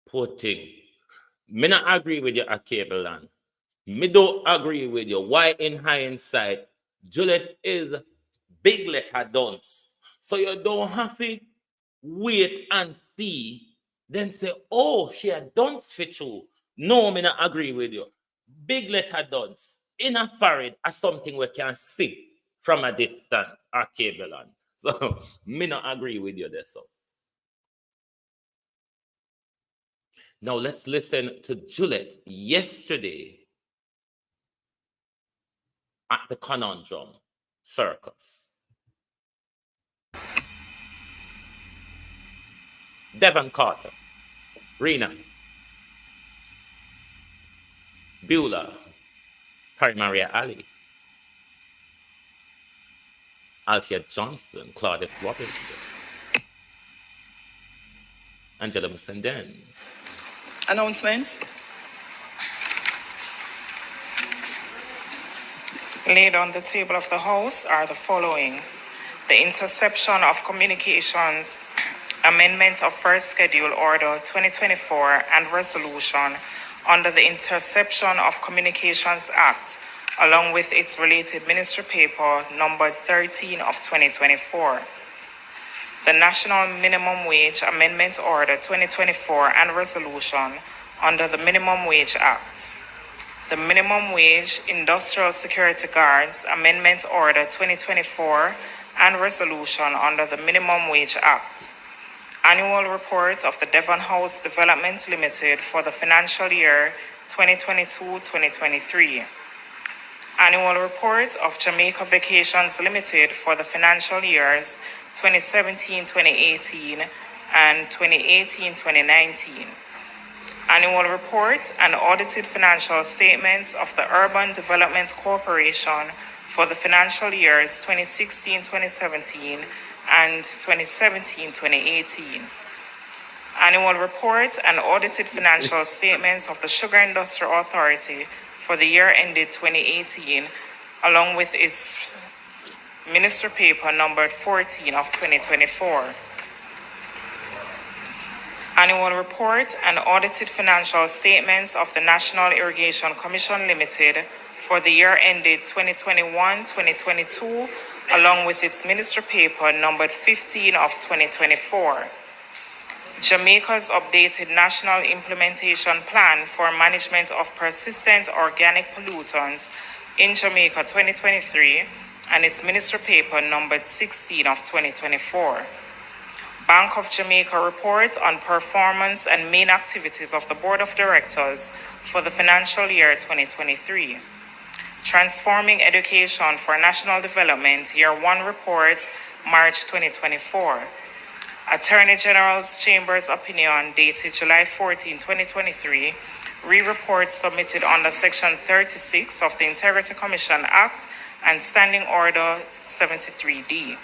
Poor thing. Me not agree with you at Cable Land. Me don't agree with you. Why in hindsight, Juliet is big letter dunce. So you don't have to wait and see, then say, oh, she had done switch you. No, me not agree with you. Big letter dance in a forehead are something we can see from a distance or cable on. So me not agree with you there. So now let's listen to Juliet yesterday at the Conundrum Circus. Devon Carter, Rena, Beulah, Perry Maria Ali, Althea Johnson, Claudette Robinson, Angela Musenden. Announcements. Laid on the table of the House are the following: the interception of communications, amendment of First Schedule Order 2024 and resolution under the Interception of Communications Act, along with its related ministry paper numbered 13 of 2024. The National Minimum Wage Amendment Order 2024 and resolution under the Minimum Wage Act. The Minimum Wage Industrial Security Guards Amendment Order 2024 and resolution under the Minimum Wage Act. Annual report of the Devon House Development Limited for the financial year 2022-2023. Annual report of Jamaica Vacations Limited for the financial years 2017-2018 and 2018-2019. Annual report and audited financial statements of the Urban Development Corporation for the financial years 2016-2017 and 2017-2018. Annual report and audited financial statements of the Sugar Industrial Authority for the year ended 2018, along with its ministry paper numbered 14 of 2024. Annual report and audited financial statements of the National Irrigation Commission Limited for the year ended 2021-2022, along with its ministry paper numbered 15 of 2024. Jamaica's updated National Implementation Plan for Management of Persistent Organic Pollutants in Jamaica 2023 and its ministry paper numbered 16 of 2024. Bank of Jamaica report on performance and main activities of the Board of Directors for the financial year 2023. Transforming Education for National Development Year 1 report, March 2024. Attorney General's Chamber's opinion dated July 14, 2023, re-report submitted under Section 36 of the Integrity Commission Act and Standing Order 73D.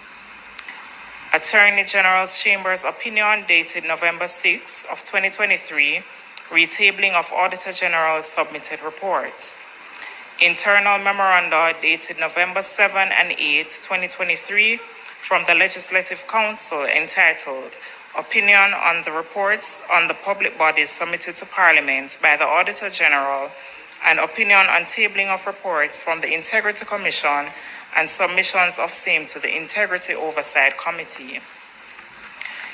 Attorney General's Chamber's opinion dated November 6 of 2023, retabling of Auditor General's submitted reports. Internal memoranda dated November 7 and 8, 2023, from the Legislative Council entitled Opinion on the Reports on the Public Bodies Submitted to Parliament by the Auditor General and Opinion on Tabling of Reports from the Integrity Commission and submissions of same to the Integrity Oversight Committee.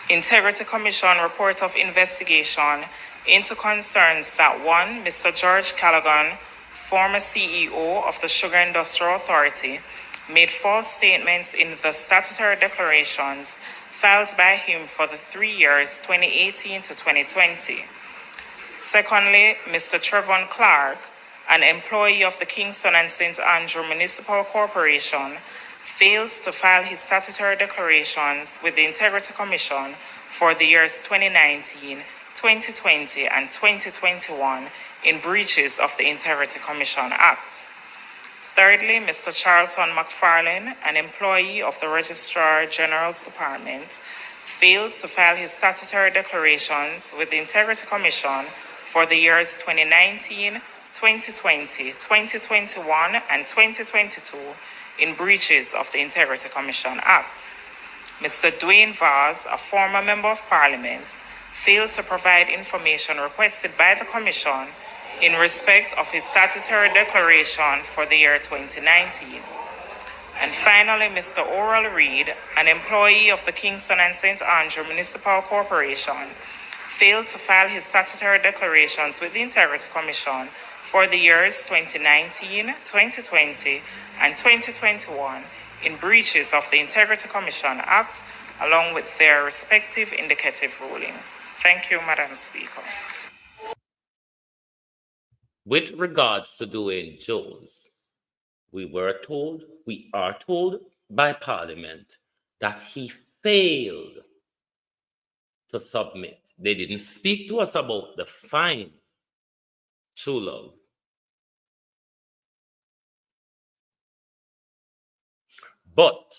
Integrity Commission Report of Investigation into concerns that 1. Mr. George Callaghan, former CEO of the Sugar Industrial Authority, made false statements in the statutory declarations filed by him for the 3 years 2018 to 2020. Secondly, Mr. Trevon Clark, an employee of the Kingston and St. Andrew Municipal Corporation, failed to file his statutory declarations with the Integrity Commission for the years 2019, 2020, and 2021 in breaches of the Integrity Commission Act. Thirdly, Mr. Charlton McFarlane, an employee of the Registrar General's Department, failed to file his statutory declarations with the Integrity Commission for the years 2019, 2020, 2021, and 2022 in breaches of the Integrity Commission Act. Mr. Dwayne Vaz, a former Member of Parliament, failed to provide information requested by the Commission in respect of his statutory declaration for the year 2019. And finally, Mr. Oral Reed, an employee of the Kingston and St. Andrew Municipal Corporation, failed to file his statutory declarations with the Integrity Commission for the years 2019, 2020, and 2021 in breaches of the Integrity Commission Act, along with their respective indicative ruling. Thank you, Madam Speaker. With regards to Dwayne Jones, we are told by Parliament that he failed to submit. They didn't speak to us about the fine, true love. But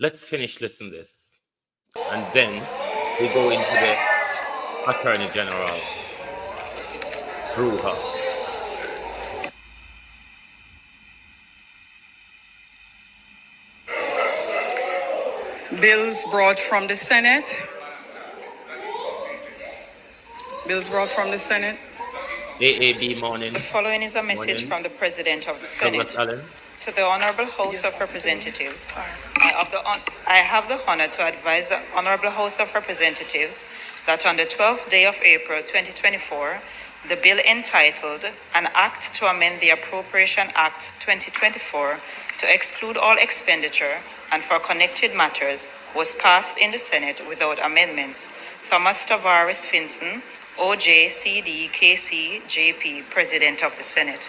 let's finish listening to this. And then we go into the Attorney General brouhaha. Bills brought from the Senate. Bills brought from the Senate. AAB morning. The following is a message from the President of the Senate. To the Honorable House of Representatives, I have the honor to advise the Honorable House of Representatives that on the 12th day of April 2024, the bill entitled An Act to Amend the Appropriation Act 2024 to exclude all expenditure and for connected matters was passed in the Senate without amendments. Thomas Tavares Finson, OJ, CD, KC, JP, President of the Senate.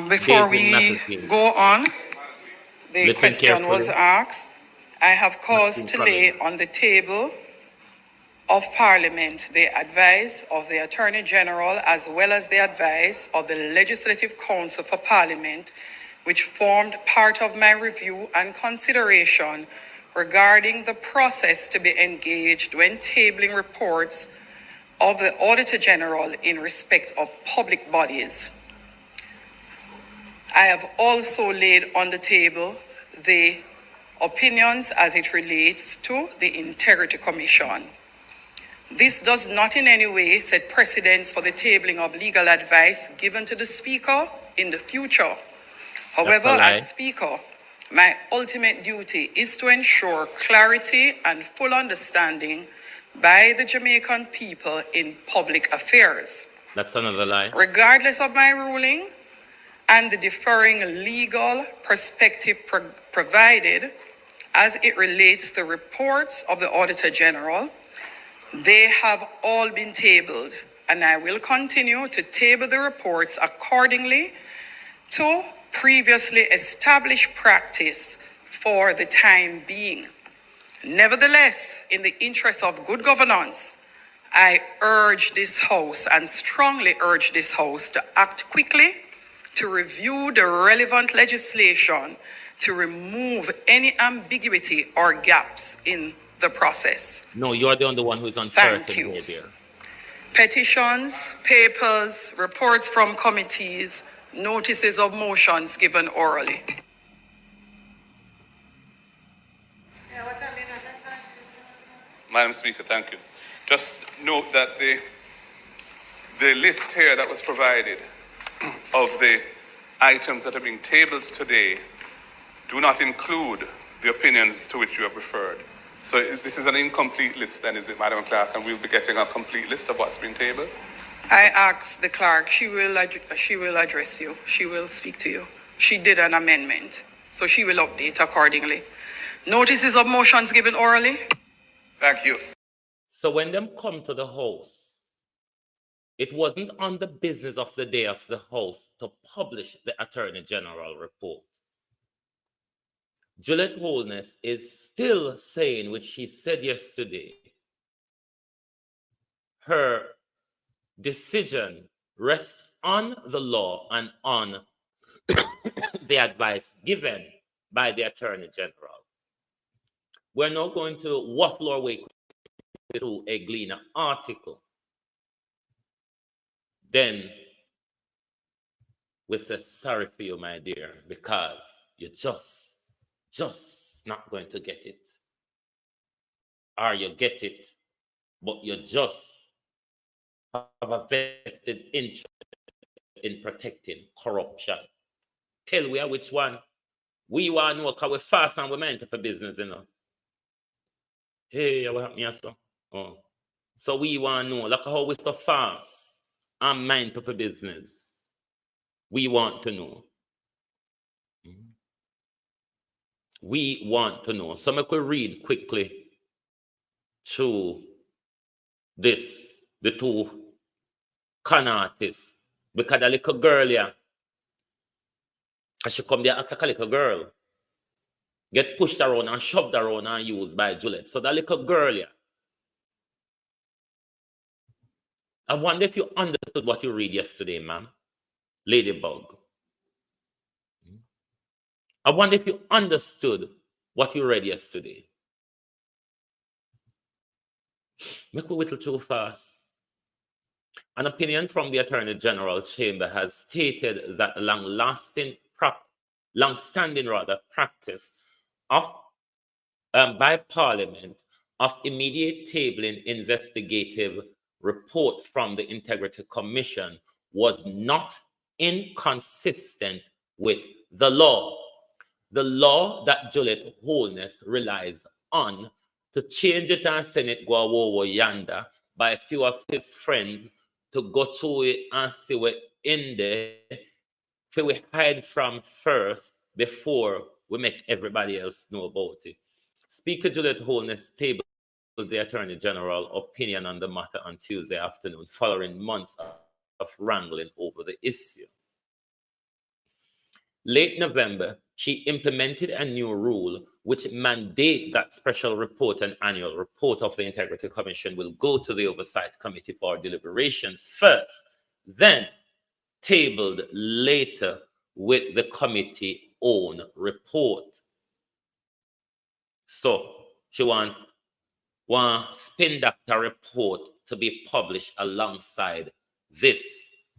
Before we go on, the question was asked. I have caused to lay on the table of Parliament the advice of the Attorney General as well as the advice of the Legislative Council for Parliament, which formed part of my review and consideration regarding the process to be engaged when tabling reports of the Auditor General in respect of public bodies. I have also laid on the table the opinions as it relates to the Integrity Commission. This does not in any way set precedents for the tabling of legal advice given to the Speaker in the future. However, as Speaker, my ultimate duty is to ensure clarity and full understanding by the Jamaican people in public affairs. That's another lie. Regardless of my ruling and the differing legal perspective provided as it relates to reports of the Auditor General, they have all been tabled, and I will continue to table the reports accordingly to previously established practice for the time being. Nevertheless, in the interest of good governance, I urge this House and strongly urge this House to act quickly to review the relevant legislation to remove any ambiguity or gaps in the process. No, you're the only one who's uncertain here, dear. Petitions, papers, reports from committees, notices of motions given orally. Madam Speaker, thank you. Just note that the list here that was provided of the items that are being tabled today do not include the opinions to which you have referred. So this is an incomplete list then, is it, Madam Clerk? And we'll be getting a complete list of what's been tabled? I asked the clerk, she will address you. She will speak to you. She did an amendment, so she will update accordingly. Notices of motions given orally? Thank you. So when them come to the House, it wasn't on the business of the day of the House to publish the Attorney General report. Juliet Holness is still saying, which she said yesterday, her decision rests on the law and on the advice given by the Attorney General. We're now going to waffle our way through a Gleaner article. Then we say sorry for you, my dear, because you're just not going to get it. Or you get it, but you just have a vested interest in protecting corruption. Tell we which one. We want to know because we fast and we mind for business, you know. Hey, what happened here, oh. So we want to know, like how we so fast and mind for business. We want to know. We want to know. So I could read quickly through this, the two con artists. Because the little girl here, she come there act like a little girl, get pushed around and shoved around and used by Juliet. So that little girl here, I wonder if you understood what you read yesterday, ma'am, Ladybug. I wonder if you understood what you read yesterday. Make a little too fast. An opinion from the Attorney General Chamber has stated that long-standing practice of by Parliament of immediate tabling investigative report from the Integrity Commission was not inconsistent with the law. The law that Juliet Holness relies on to change it and send it go over yonder by a few of his friends to go through it and see what in there, so we hide from first before we make everybody else know about it. Speaker Juliet Holness tabled the Attorney General opinion on the matter on Tuesday afternoon, following months of wrangling over the issue. Late November, she implemented a new rule which mandates that special report and annual report of the Integrity Commission will go to the Oversight Committee for deliberations first, then tabled later with the committee own report. So she want spin doctor report to be published alongside this,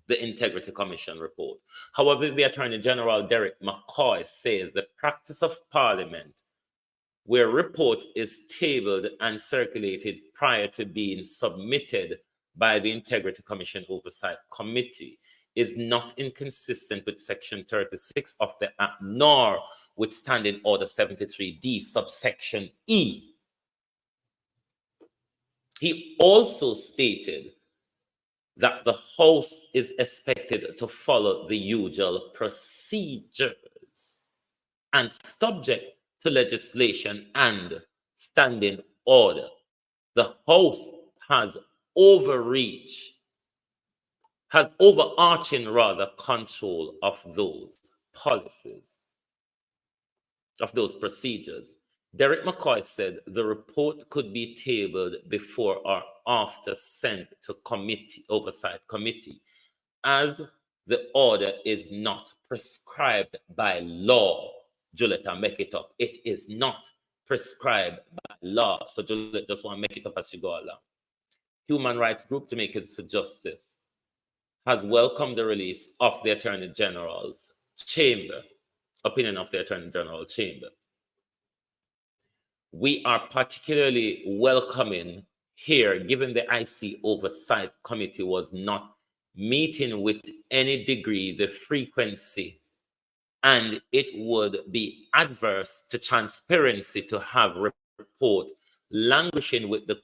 the Integrity Commission report. However, the Attorney General Derek McCoy says the practice of Parliament where report is tabled and circulated prior to being submitted by the Integrity Commission Oversight Committee is not inconsistent with Section 36 of the Act, nor with Standing Order 73D, subsection E. He also stated that the House is expected to follow the usual procedures and subject to legislation and standing order. The House has overarching control of those policies, of those procedures. Derek McCoy said the report could be tabled before or after sent to oversight committee, as the order is not prescribed by law. Juliet, make it up. It is not prescribed by law. So Juliet just want to make it up as she go along. Human rights group Jamaicans for Justice has welcomed the release of the Attorney General's Chamber, opinion of the Attorney General Chamber. We are particularly welcoming here, given the IC Oversight Committee was not meeting with any degree the frequency, and it would be adverse to transparency to have report languishing with the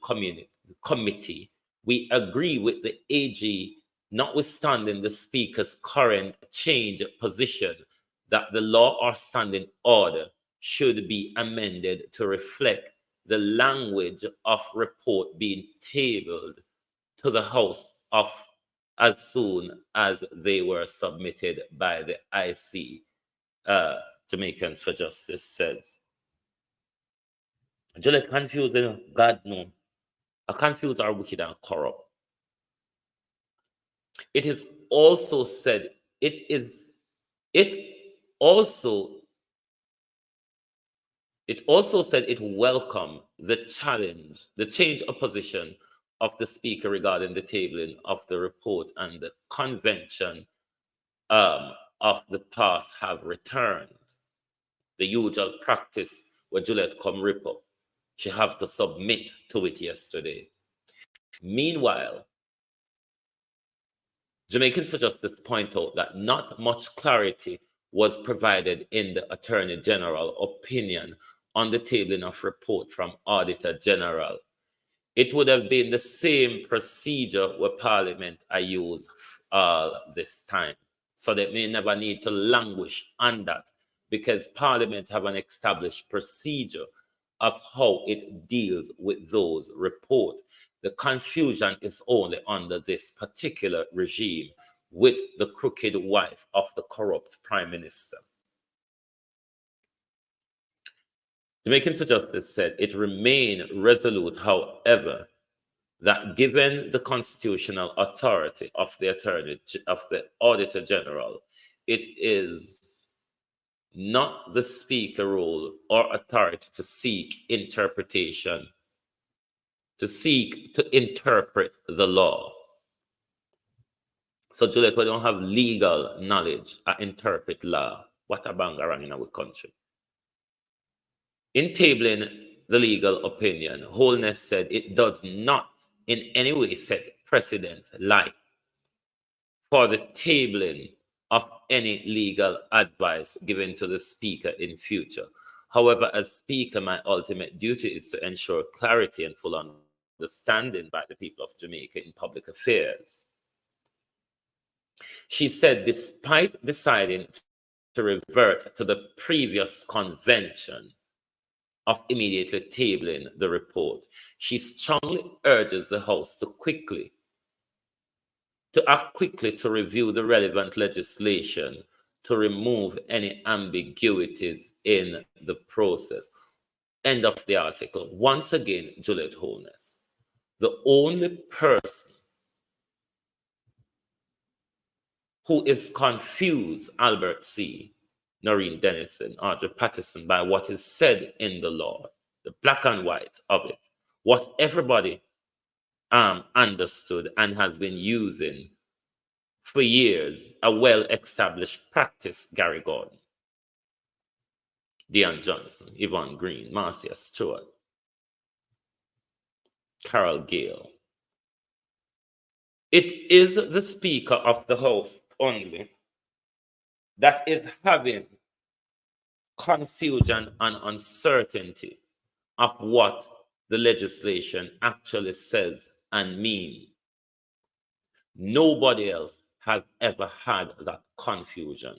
committee. We agree with the AG, notwithstanding the Speaker's current change position, that the law or standing order should be amended to reflect the language of report being tabled to the House of as soon as they were submitted by the IC Jamaicans for Justice says. Juliet confused, God no. I confuse are wicked and corrupt. It is also said it also said it welcomed the change of position of the Speaker regarding the tabling of the report and the convention of the past have returned. The usual practice where Juliet come rip up. She have to submit to it yesterday. Meanwhile, Jamaicans for Justice point out that not much clarity was provided in the Attorney General opinion on the tabling of report from Auditor General. It would have been the same procedure where Parliament I use all this time. So they may never need to languish on that, because Parliament have an established procedure of how it deals with those reports. The confusion is only under this particular regime with the crooked wife of the corrupt Prime Minister. Jamaicans for Justice said it remained resolute, however, that given the constitutional authority of the Auditor General, it is not the Speaker role or authority to seek interpretation, to seek to interpret the law. So, Juliet, we don't have legal knowledge to interpret law. What a bangarang in our country. In tabling the legal opinion, Holness said it does not in any way set precedent like for the tabling of any legal advice given to the Speaker in future. However, as Speaker, my ultimate duty is to ensure clarity and full understanding by the people of Jamaica in public affairs. She said, despite deciding to revert to the previous convention of immediately tabling the report, she strongly urges the House to act quickly to review the relevant legislation to remove any ambiguities in the process. End of the article. Once again, Juliet Holness, the only person who is confused, Albert C., Noreen Dennison, Audrey Patterson, by what is said in the law, the black and white of it, what everybody understood and has been using for years, a well-established practice, Gary Gordon, Deion Johnson, Yvonne Green, Marcia Stewart, Carol Gale. It is the Speaker of the House only that is having confusion and uncertainty of what the legislation actually says and means. Nobody else has ever had that confusion.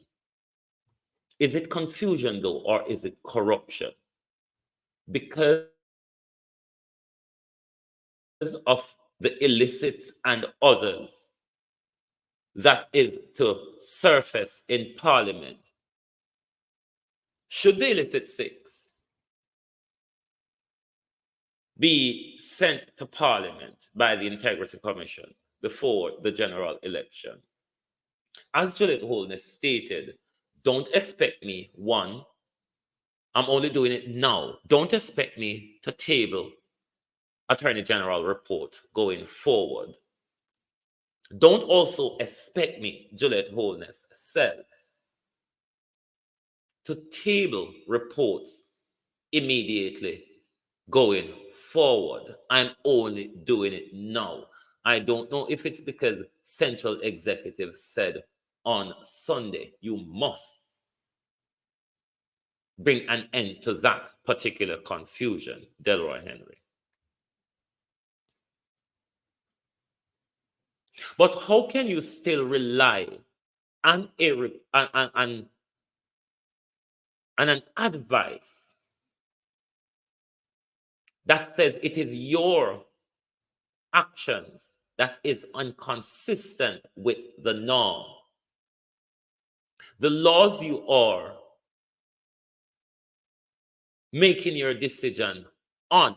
Is it confusion though, or is it corruption? Because of the illicit and others that is to surface in Parliament. Should the illicit six be sent to Parliament by the Integrity Commission before the general election? As Juliet Holness stated, don't expect me, one, I'm only doing it now. Don't expect me to table Attorney General report going forward. Don't also expect me, Juliet Holness says, to table reports immediately going forward. I'm only doing it now. I don't know if it's because Central Executive said on Sunday, you must bring an end to that particular confusion, Delroy Henry. But how can you still rely on an advice that says it is your actions that is inconsistent with the norm? The laws you are making your decision on,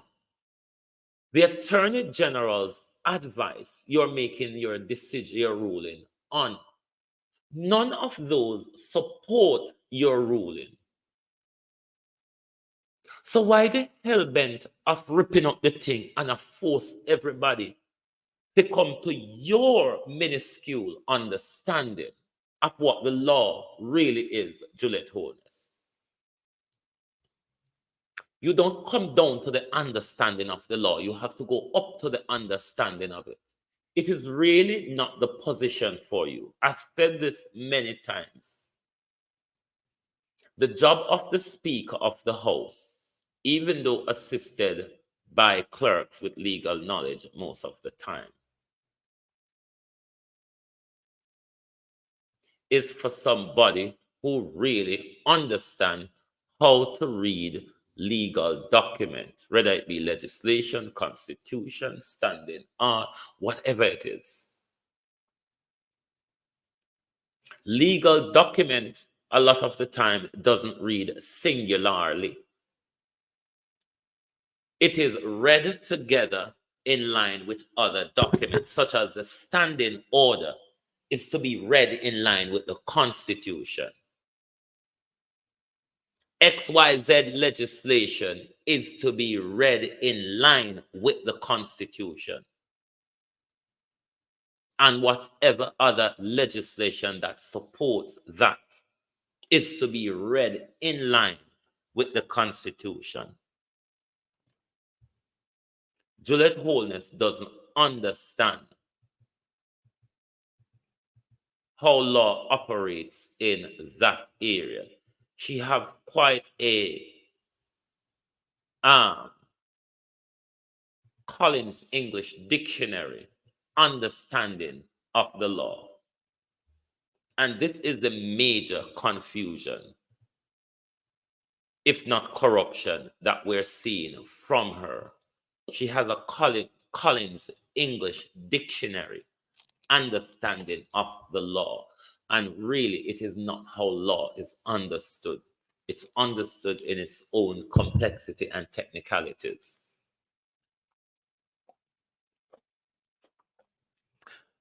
the Attorney General's advice you're making your decision, your ruling on, none of those support your ruling. So why the hell bent of ripping up the thing and force everybody to come to your minuscule understanding of what the law really is, Juliet Holness. You don't come down to the understanding of the law. You have to go up to the understanding of it. It is really not the position for you. I've said this many times. The job of the Speaker of the House, even though assisted by clerks with legal knowledge most of the time, is for somebody who really understands how to read legal documents, whether it be legislation, constitution, standing art, whatever it is. Legal document, a lot of the time, doesn't read singularly. It is read together in line with other documents, such as the standing order is to be read in line with the Constitution. XYZ legislation is to be read in line with the Constitution. And whatever other legislation that supports that is to be read in line with the Constitution. Juliet Holness doesn't understand how law operates in that area. She have quite a Collins English Dictionary understanding of the law. And this is the major confusion, if not corruption, that we're seeing from her. She has a Collins English Dictionary understanding of the law. And really, it is not how law is understood. It's understood in its own complexity and technicalities.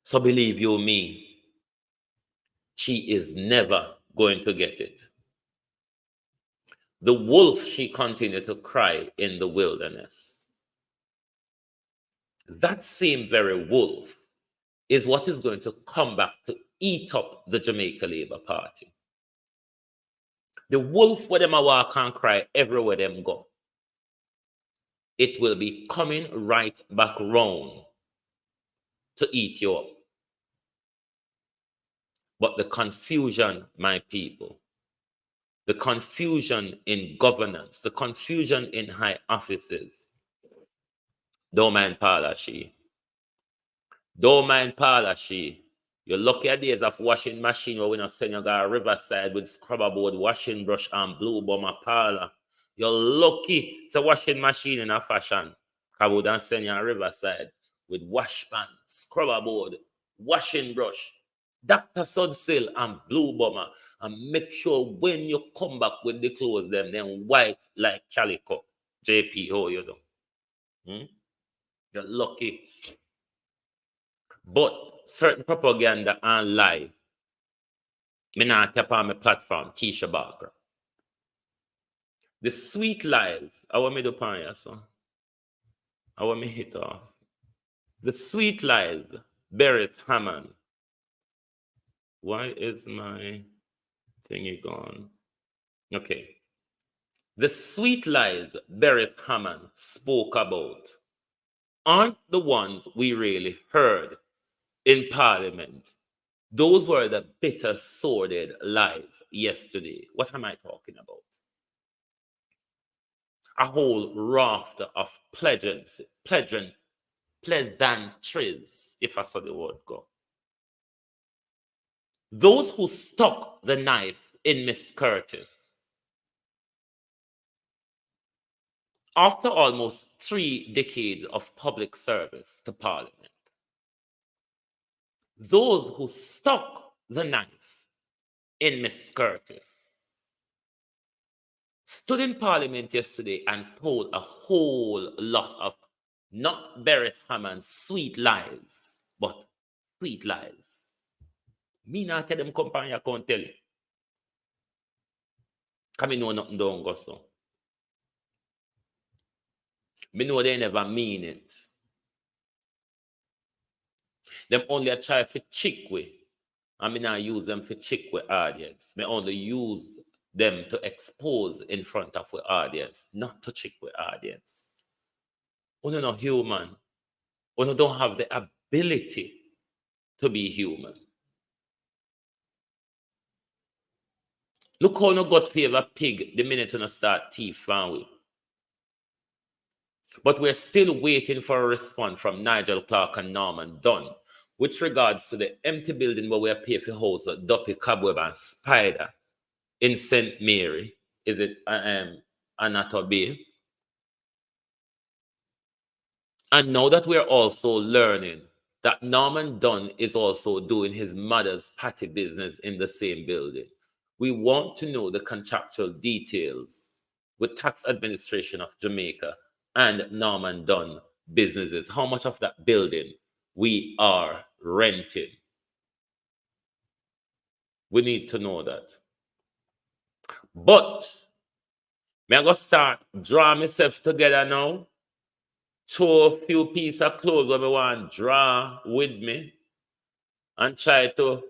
So believe you me, she is never going to get it. The wolf she continued to cry in the wilderness. That same very wolf is what is going to come back to eat up the Jamaica Labour Party. The wolf where them a walk and cry everywhere them go, it will be coming right back round to eat you up. But the confusion, my people, the confusion in governance, the confusion in high offices, don't mind Palashi. Don't mind Palashi. You're lucky at days of washing machine where we not send you go Riverside with scrubber board, washing brush and blue bomber parlor. You're lucky it's a washing machine in a fashion. I would not send you a Riverside with wash pan, scrubber board, washing brush, Dr. Sudsill and blue bomber, and make sure when you come back with the clothes them white like calico. JP, how you do? You're lucky. But certain propaganda and lie, me not tap on my platform, Keisha Barker. The sweet lies, I want me to pan you, so I want me hit off. The sweet lies, Beres Hammond. Why is my thingy gone? Okay. The sweet lies Beres Hammond spoke about aren't the ones we really heard in Parliament. Those were the bitter, sordid lies yesterday. What am I talking about? A whole raft of pleasantries, if I saw the word go. Those who stuck the knife in Miss Curtis, after almost 3 decades of public service to Parliament, those who stuck the knife in Miss Curtis stood in Parliament yesterday and told a whole lot of not Beres Hammond's sweet lies, but sweet lies. Me not tell them company I can't tell you. Because me know nothing don't go so. Me know they never mean it. Them only a try for chick way I mean, I use them for check with audience. Me only use them to expose in front of the audience, not to check with audience. We're not human. We don't have the ability to be human. Look how no God favor pig the minute you start thief fan with. But we're still waiting for a response from Nigel Clark and Norman Dunn with regards to the empty building where we are paying for house at Duppy, Cobweb, and Spider in St. Mary. Is it Anato Bay? And now that we're also learning that Norman Dunn is also doing his mother's patty business in the same building, we want to know the contractual details with Tax Administration of Jamaica and Norman Dunn businesses, how much of that building we are renting. We need to know that. But I'm going to start draw myself together now. Show a few pieces of clothes that I want to draw with me and try to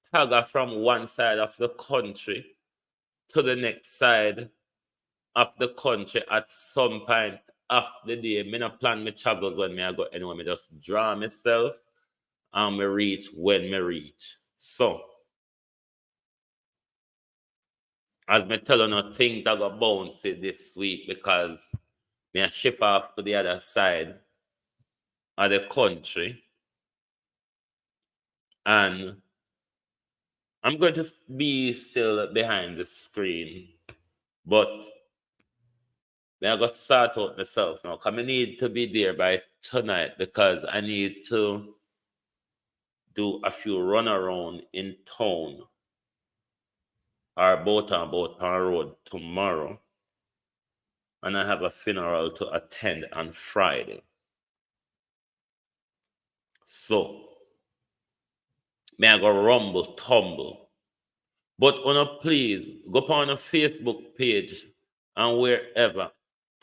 tag from one side of the country to the next side of the country at some point of the day. I don't plan my travels when I go anywhere. I just draw myself and I reach when I reach. So, as I tell you, things are going to bounce this week because I ship off to the other side of the country. And I'm going to be still behind the screen. But I'm going to start out myself now because I need to be there by tonight because I need to do a few run around in town or boat on road tomorrow. And I have a funeral to attend on Friday. So, may I go rumble, tumble. But please, go on a Facebook page and wherever,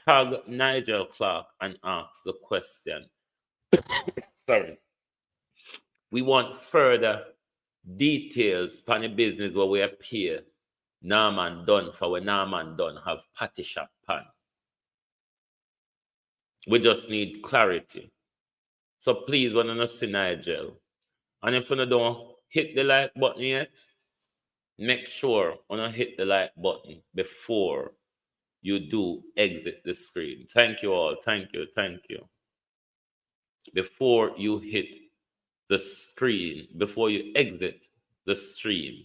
tag Nigel Clark and ask the question. Sorry. We want further details on the business where we appear Norman Dunn for when Norman Dunn have patty shop pan. We just need clarity. So please, when you see Nigel, and if you don't hit the like button yet, make sure you hit the like button before you do exit the screen. Thank you all. Thank you. Thank you. Before you hit the screen, before you exit the stream,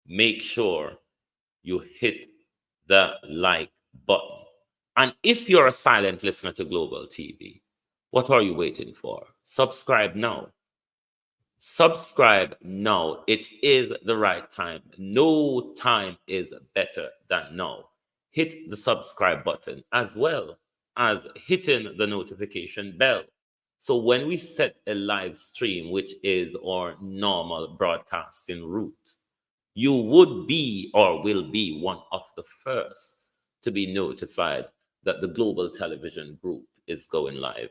make sure you hit the like button. And if you're a silent listener to Global TV, what are you waiting for? Subscribe now. Subscribe now. It is the right time. No time is better than now. Hit the subscribe button as well as hitting the notification bell. So when we set a live stream, which is our normal broadcasting route, you would be or will be one of the first to be notified that the Global Television Group is going live.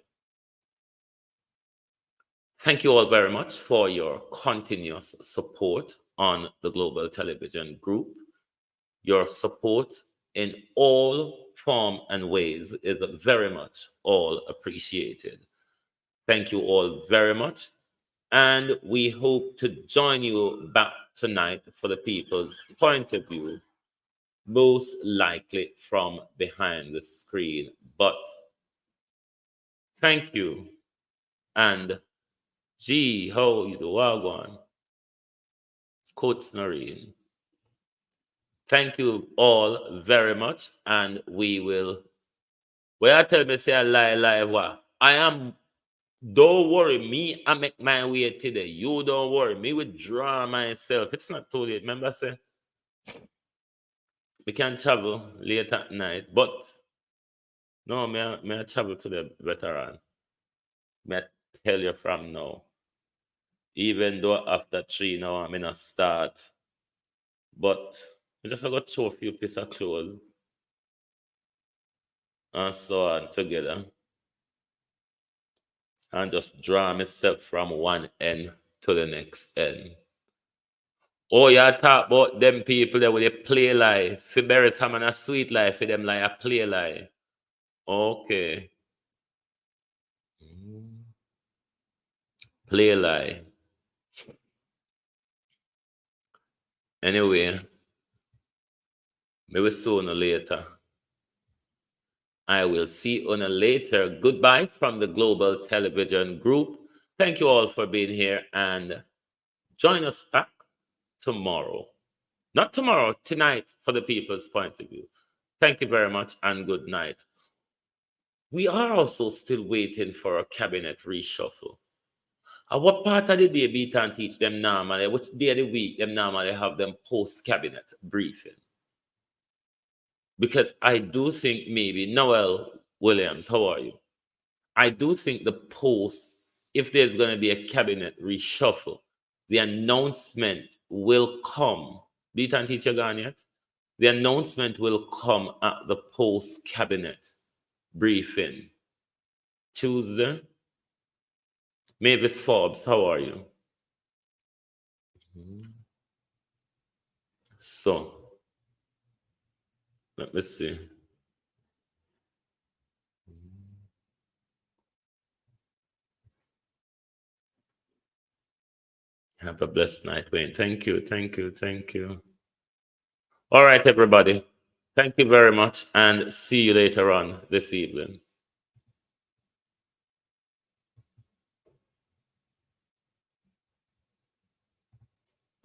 Thank you all very much for your continuous support on the Global Television Group. Your support in all form and ways is very much all appreciated. Thank you all very much. And we hope to join you back tonight for the people's point of view, most likely from behind the screen. But thank you. And gee, how you do, Wagwan? Coach Noreen. Thank you all very much. And we will, I tell me, say I lie, what? I am, don't worry, me, I make my way today. You don't worry, me withdraw myself. It's not too late. Remember, say, we can travel late at night, but no, may I travel to the veteran. May I tell you from now. Even though after 3 now, I'm going to start. But I just got to show a few pieces of clothes. And so on together. And just draw myself from one end to the next end. Oh, you talk about them people that with a play lie. For bury some and a sweet lie, for them like a play lie. Okay. Play lie. Anyway, maybe sooner or later. I will see you later. Goodbye from the Global Television Group. Thank you all for being here and join us back tomorrow. Not tomorrow, tonight, for the people's point of view. Thank you very much and good night. We are also still waiting for a cabinet reshuffle. What part of the day beat and teach them normally? Which day of the week them normally have them post-cabinet briefing? Because I do think maybe, Noel Williams, how are you? I do think the post, if there's going to be a cabinet reshuffle, the announcement will come. Beat and teacher gone yet? The announcement will come at the post-cabinet briefing. Tuesday. Mavis Forbes, how are you? So, let me see. Have a blessed night, Wayne. Thank you, thank you, thank you. All right, everybody. Thank you very much, and see you later on this evening.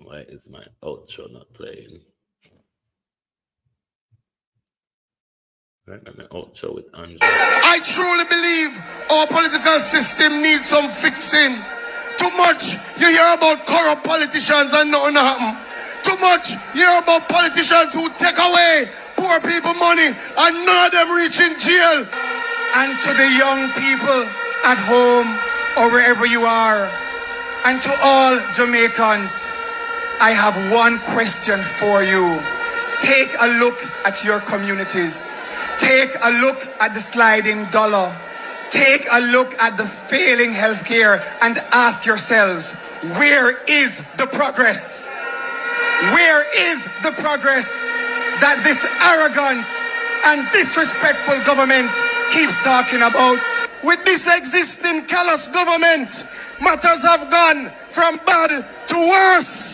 Why is my outro not playing? Right, my outro with Andrew. I truly believe our political system needs some fixing. Too much you hear about corrupt politicians and nothing happen. Too much you hear about politicians who take away poor people money and none of them reach in jail. And to the young people at home or wherever you are, and to all Jamaicans, I have one question for you. Take a look at your communities. Take a look at the sliding dollar. Take a look at the failing healthcare and ask yourselves, where is the progress? Where is the progress that this arrogant and disrespectful government keeps talking about? With this existing callous government, matters have gone from bad to worse.